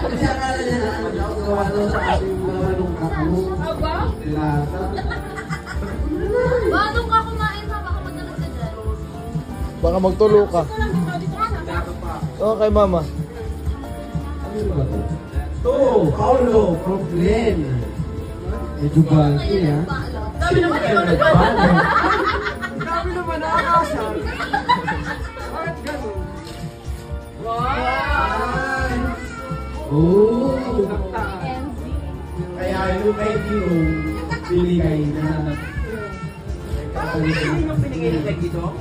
Kasi akala niya na ano, gawa daw sa ating laman nung kakao. Aba? Dilata. Ba, doon ka kumain ha, baka madalas ka dyan. Baka magtulo ka. Okay, mama. Oh, Paulo from Glen. Medyo bulky, ha? Dami naman yung ano. Grabe naman na akasa. Bakit ganun? Oh! Kaya yung medyo binigay na. Bakit hindi mo pinigay nila dito?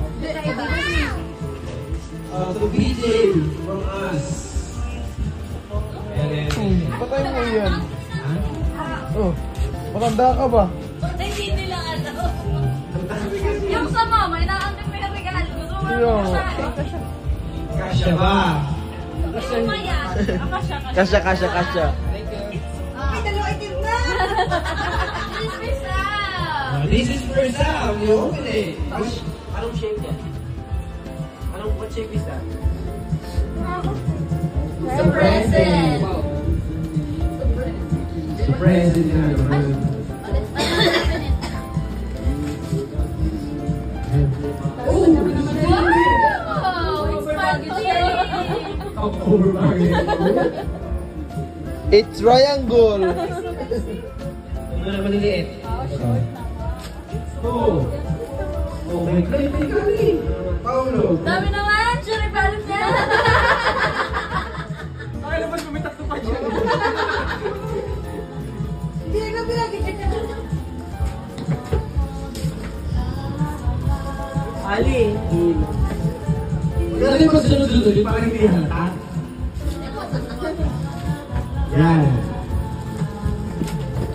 To BJ from us. Patay mo yan. Oh, maganda ka ba? Hindi nila ano. Yung sa mama, inaantay mo yung regalo. Gusto mo Yung. Kasya ba? Yung maya. Kasya. Ay, dalawa itim na. This is for Sam. You open it. Anong shape yan? What shape is that? It's a present. Present na naman. Wow! Spaghetti! It's triangle. Ano na maliliit? Oh. Oh, may kali. Paulo. Dami naman! Sure, paano niya? Ay, naman kumitak pa dyan. Hindi na pinagin niya. Ali. Dali pa sunod-sunod, yung parang hindi halata. Yan.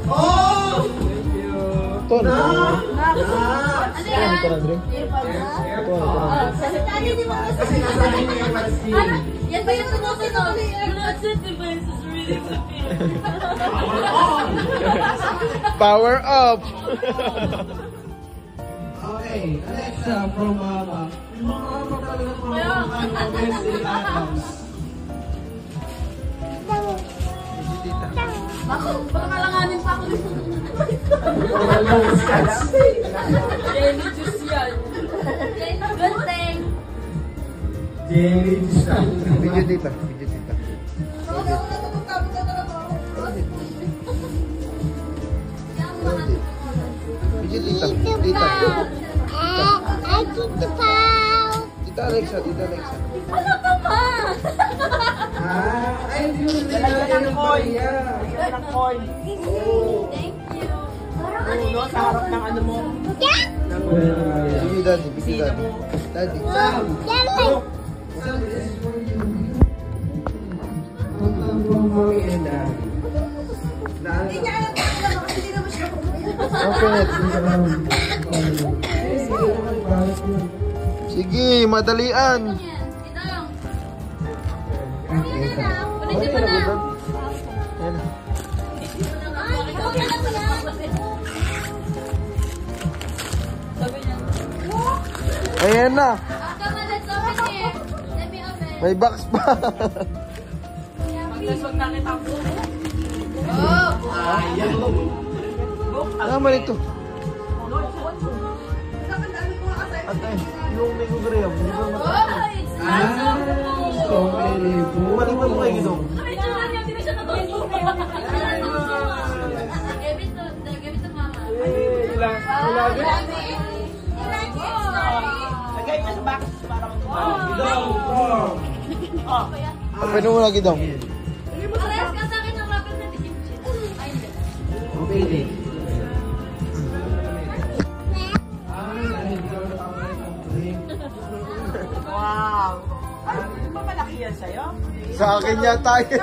Oh! Ito na. Ano Ito yan? na, Dre. Ito na. Dali, di ba? Ano? Yan ba yung sumusunod? That's it, the place is really Power up. Okay, Alexa from Mama. Mama talaga from Mama. Wednesday Adams. Ako, baka kalanganin pa ako dito. Jenny juice yan. Good thing. Jenny Justan. Video dito. Video dito. Tita Alexa. Ano ka ba? Ay, yun. Lalagyan ng coin. Lalagyan ng coin. Thank you. No, sa harap ng ano mo. Video daddy. Daddy. Sam. Sam, this is for you. From Mommy and Daddy. Hindi niya alam kung ano kasi hindi naman siya Open it. Sige, madalian. Itang. Ayan. Ayan na. May box pa. Tama nito. Ate, yung may kugriyam, hindi ba mataas? So many food. Maliban mo kayo gito. Lagay mo sa box para mag-tumaw. Open mo lagi daw. Okay, din. Wow! Ano ba malaki yan sa'yo? Sa akin yata yun.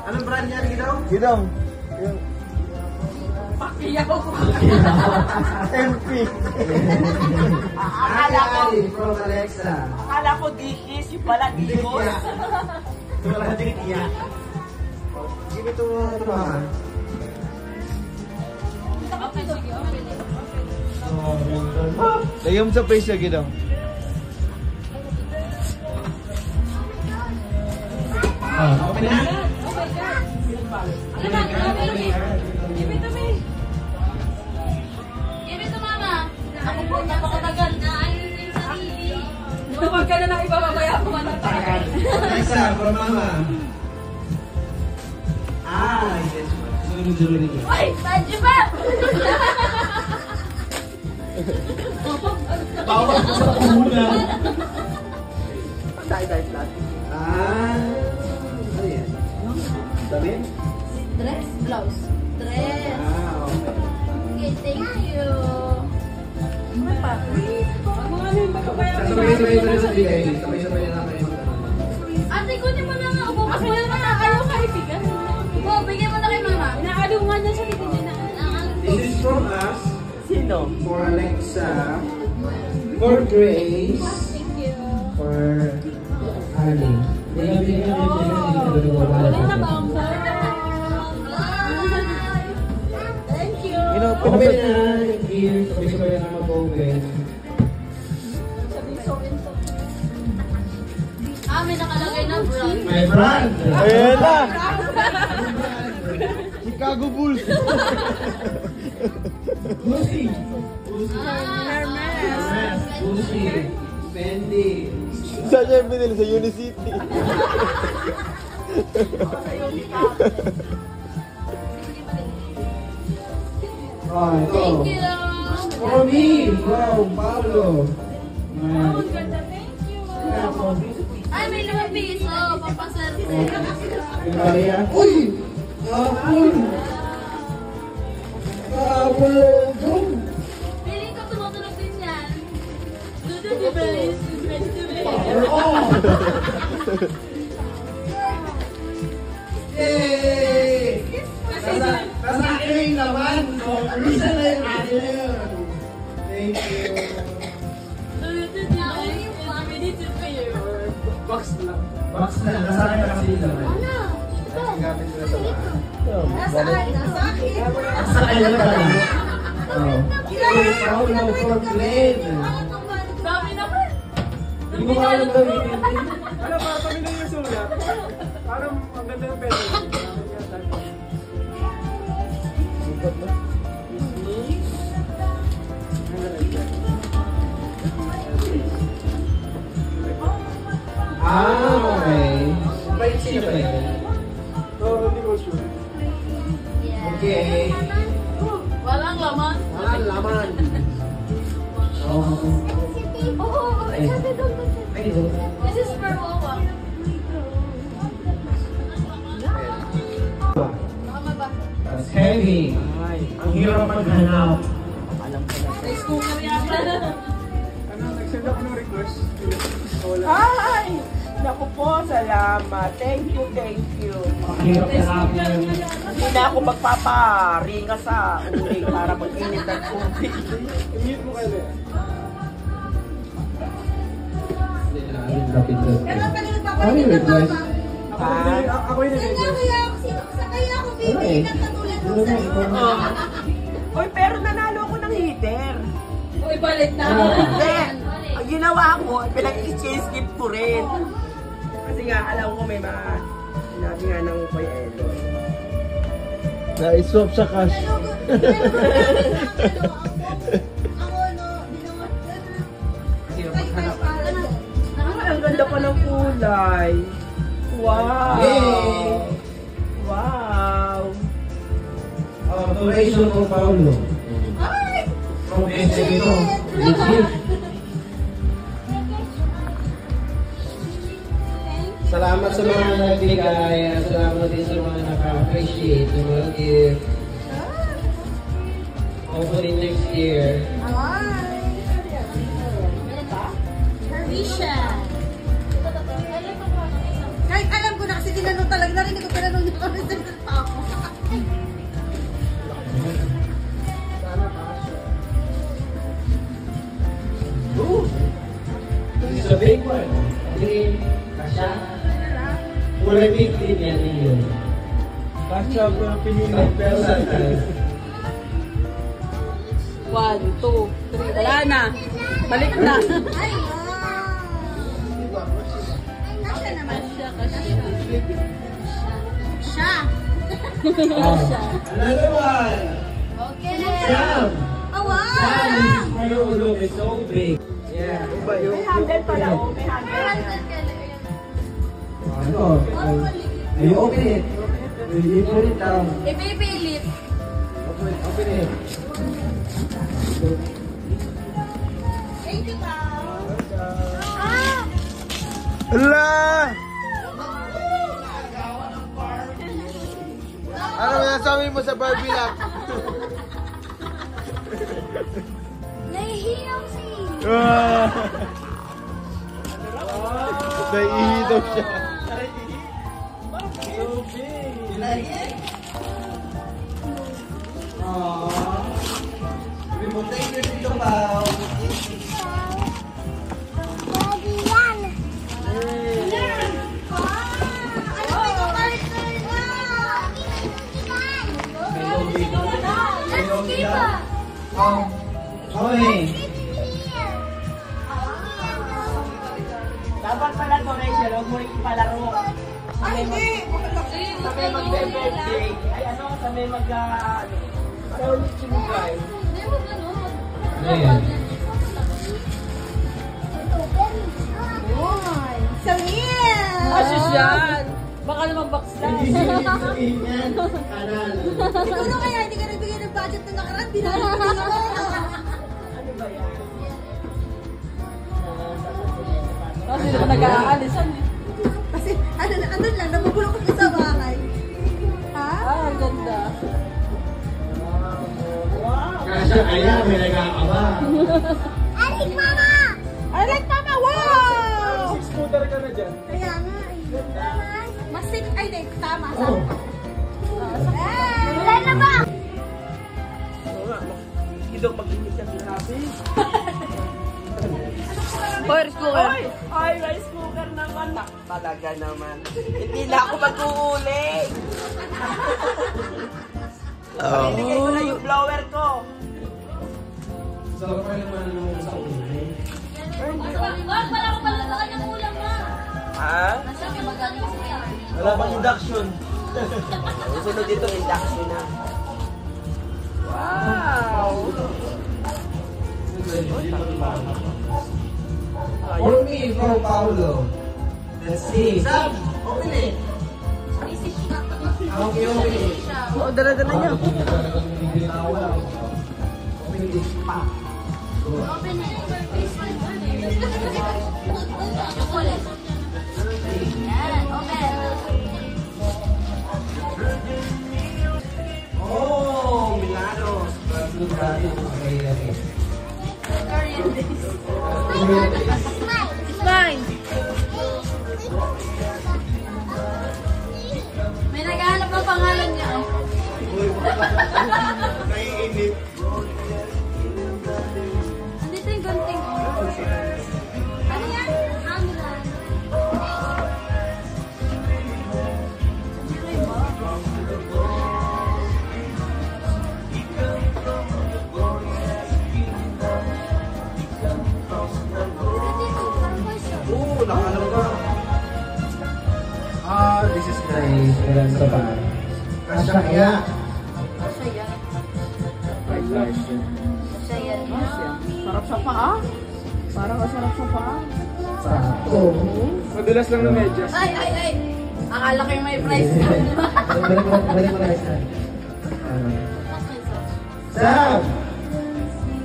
Anong brand niya rin daw? Gidong. Yung MP. Ali from Alexa. Akala ko Dikis, yung pala Dikos. Yung pala Dikia. Give it to Mama. Lagyan mo sa face niya, Gidong. Okay na? ka na ng iba mamaya pumatay. Isa, for mama. Yes. Sunod-sunod rin. Uy, badyo ba? Bawal ko sa una. Tie-dye flat. Ano yan? Damit? Dress? Blouse. Dress. Okay. Okay, thank you. Mga ano yung magpapayaran? Sabay-sabay na sa bigay. Sabay-sabay na namin yung Ate, kunin mo na nga. Ubo ka Ako na ayaw kaibigan. Ubo, bigyan mo na kay mama. Inaaliw nga niya sa titin niya na. This is from us. Sino? For Alexa. For Grace. Thank you. For Ali. Wala na ba ang Thank you. Pinabili na yung gear. Sabay-sabay na mag-open. May nakalagay na brand. My brand! Ayan na! Chicago Bulls! Gucci! Hermes. Gucci! Fendi! Saan niya yung binili? Sa Unicity. Ito. Thank you. For me, from Pablo. Ang ganda, thank you. Ay, may 5 piso. Papaserte. Maria. Uy! Apple! Apple! Piling ko tumutunog din yan. Dudu di ba? Ready to be. Yay! Nasa akin na yung laman. Isa na yung akin na yun. Thank you. Dudu di ba? Ready to be. Box lang. Box na. Nasa akin na kasi yung laman. Ano? Gamit ko na sa bahay. Nasaan? Nasa akin. Nasa akin na pala. Oh. Paulo for Glenn. Dami naman. Hindi mo kaya lang gamitin. Ano, para pamilya yung sulat. Parang ang ganda ng pera. Okay. Sino ba yun? Hindi ko sure. Okay. Walang laman. Walang laman. Oh. Oo, sabi doon. Ay, doon. This is for Wawa. Tama ba? That's heavy. Ang hirap maghanap. Next cooker yata. Ano, nag-send ako ng request. Wala. Ay! Naku po, salamat. Thank you, thank you. Ang hirap hanapin. Hindi na ako magpaparinga sa uling para mag-init ng tubig. I-mute mo kayo. Ano yung request? Ako yung nag-request. Uy, pero nanalo ako ng heater. Uy, balik na. Hindi. Ang ginawa ko, pinag-exchange gift ko rin. Kasi nga, alam ko may mga sinabi nga ng Kuya Eloy. Na-swap sa cash. Ay, ang ganda pa ng kulay. Wow! Yay! Wow! Donation ko, Paulo. From Estegito. Legit. Salamat sa mga nagbigay. Salamat din sa mga naka-appreciate ng mga gift. Hopefully next year. Hermisha. Kahit alam ko na kasi tinanong talaga. Narinig ko tinanong niyo kami sa ako. Ooh! This is a big one. Green. Kasha. Kulay big green yan yun. Kasha ko yung pinili. Pero sometimes. 1, 2, 3. Wala na. Balik na. Ay, Kasha naman. Siya. Another one. Okay. Sam. Oh, wow. Sam, your ulo is so big. Yeah. May handle pala, oh. May handle. Ano? You open it. You put it down. Ipipilit. Open it. Thank you, Pao. Ah! Hala! Ano masasabi mo sa Barbie Lock? Nahihiyaw si... Naiinom siya. Thank you dito, Pao. Daddy yan. Ano ba yung character na? Let's keep up. Okay. Dapat pala to, Rachel. Huwag mo ipalaro. Ay, hindi! Sabi magbe-birthday. Ay, ano? Sabi ano? Para ulit sinugay. Ano yan? Sabihin! Asosyal! Baka naman box lang. Siguro kaya hindi ka nagbigay ng budget na nakaraan, binalik ko din ako. Kasi hindi naman nag-aalisan eh. Kasi ano lang, nabubulok ko sa bahay. Ha? Ah, ang ganda. Kasi kaya may nagkakaba. I like mama! I like mama! Wow! Scooter ka na dyan. Kaya nga eh. Mas safe, ay hindi, tama. Oh. Wala na ba? Oo nga. Hindi daw mag-init ka sinabi. Hoy, rice cooker. Ay, rice cooker naman. Talaga naman. Hindi na ako mag-uuli. Pinigay ko na yung blower ko. So, paano naman naman sa ulo? Wag pala ko pala sa kanyang ulam na. Ha? Nasa akin magaling siya. Wala bang induction? Sunod dito, induction na. Wow! For me, from Paulo. Let's see. Sam, open it. Okay, open it. Oo, dala-dala niya. Open it. Pa. Open it. Yan, open. Oh, Milagros. It's fine. May naghahanap ng pangalan niya. Oh. Naiinip. Andito yung gunting. Ano yan? Amulan. Oh, nakalawa. This is nice. Meron sa pa. Kasya kaya. Sarap sa paa. Parang masarap sa paa. Sakto. Madulas lang ng medyas. Ay, ay, ay. Akala ko yung may price. Balik mo na isa. Sam!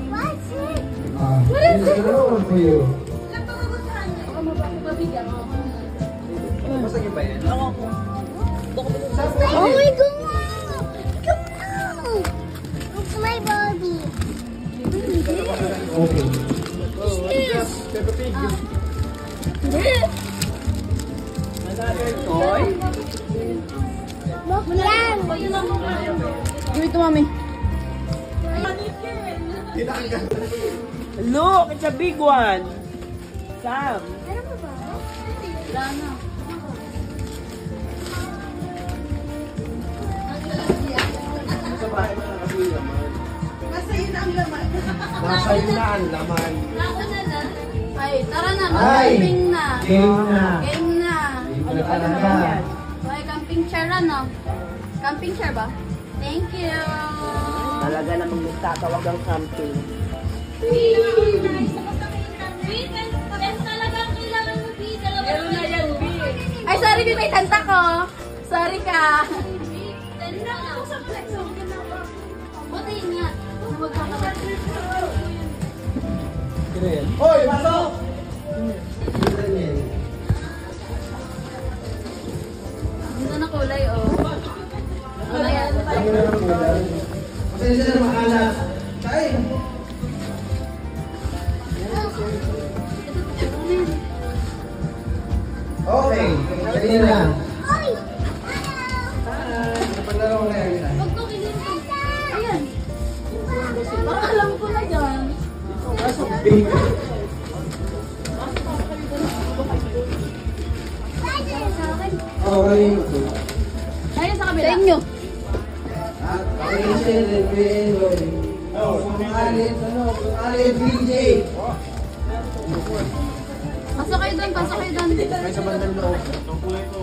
What's it? This is good for you. Ilang pagugustuhan niyo? Baka mababigyan mo. Masagin ba yan? Oh my God! Come on! It's my body. Okay. Another toy? Look yan! Give it to mommy. Look, it's a big one. Sam. Ano ba ba? Wala na. Nasa yun ang laman. Nasa yun na ang laman. Nasa na na. Ay, tara na. Ay! Camping na. Game na. Game na. Ano talaga? Ay, camping chair ano? Camping chair ba? Thank you. Talaga namang nagtatawag ang camping. talagang kailangan mo, B. Dalawa Meron na yan, B. Ay, sorry, B. May tanta ko. Sorry ka. Patayin nga. Magkakaroon. Hoy, pasok! Ganda na kulay, oh. Kulay yan. Pasensya na makalat. Kain! Okay, kanina lang. Napaglaro ko na yan. Ayan. Parang alam ko na yan. Okay. Ayun sa kabila. Sa inyo. At Rachel and Eloy. Kung alit, BJ. Pasok kayo doon, pasok kayo doon. May sa bandang loob. Itong kulay ko.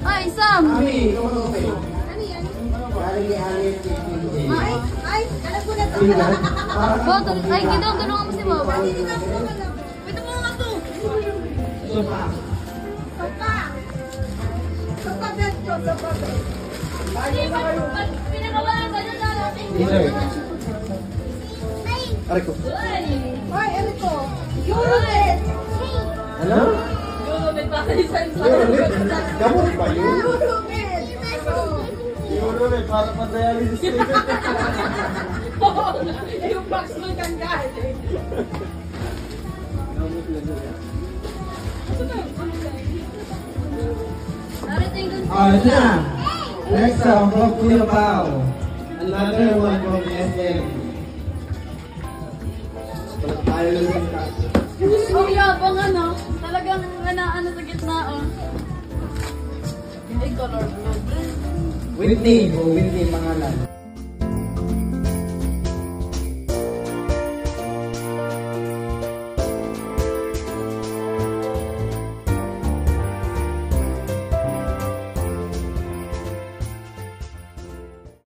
Ay, Sam. Mami, ikaw ano kayo? Galing ni Alit, BJ. Ay, alam ko na to. Boto. Ay, Gidong, tulungan mo si Mama. Ito mo nga to. Sopa. Sopa. Sopa bed ko, sopa bed. Pinakawalan ka na natin. Dessert. Aray ko. Ay, ano to? Euronet. Ano? May pakalisan sa Gamot ba yun? Euronet. Siguro rin, para pa-dialysis. Yung box mo kang galing. Ito na. Next song from Kuya Pao. Another one from SM. Tayo lang yung kaso. Oh, yabang ano. Talagang ano sa gitna, oh. Ay, color blue. Whitney, Whitney pangalan.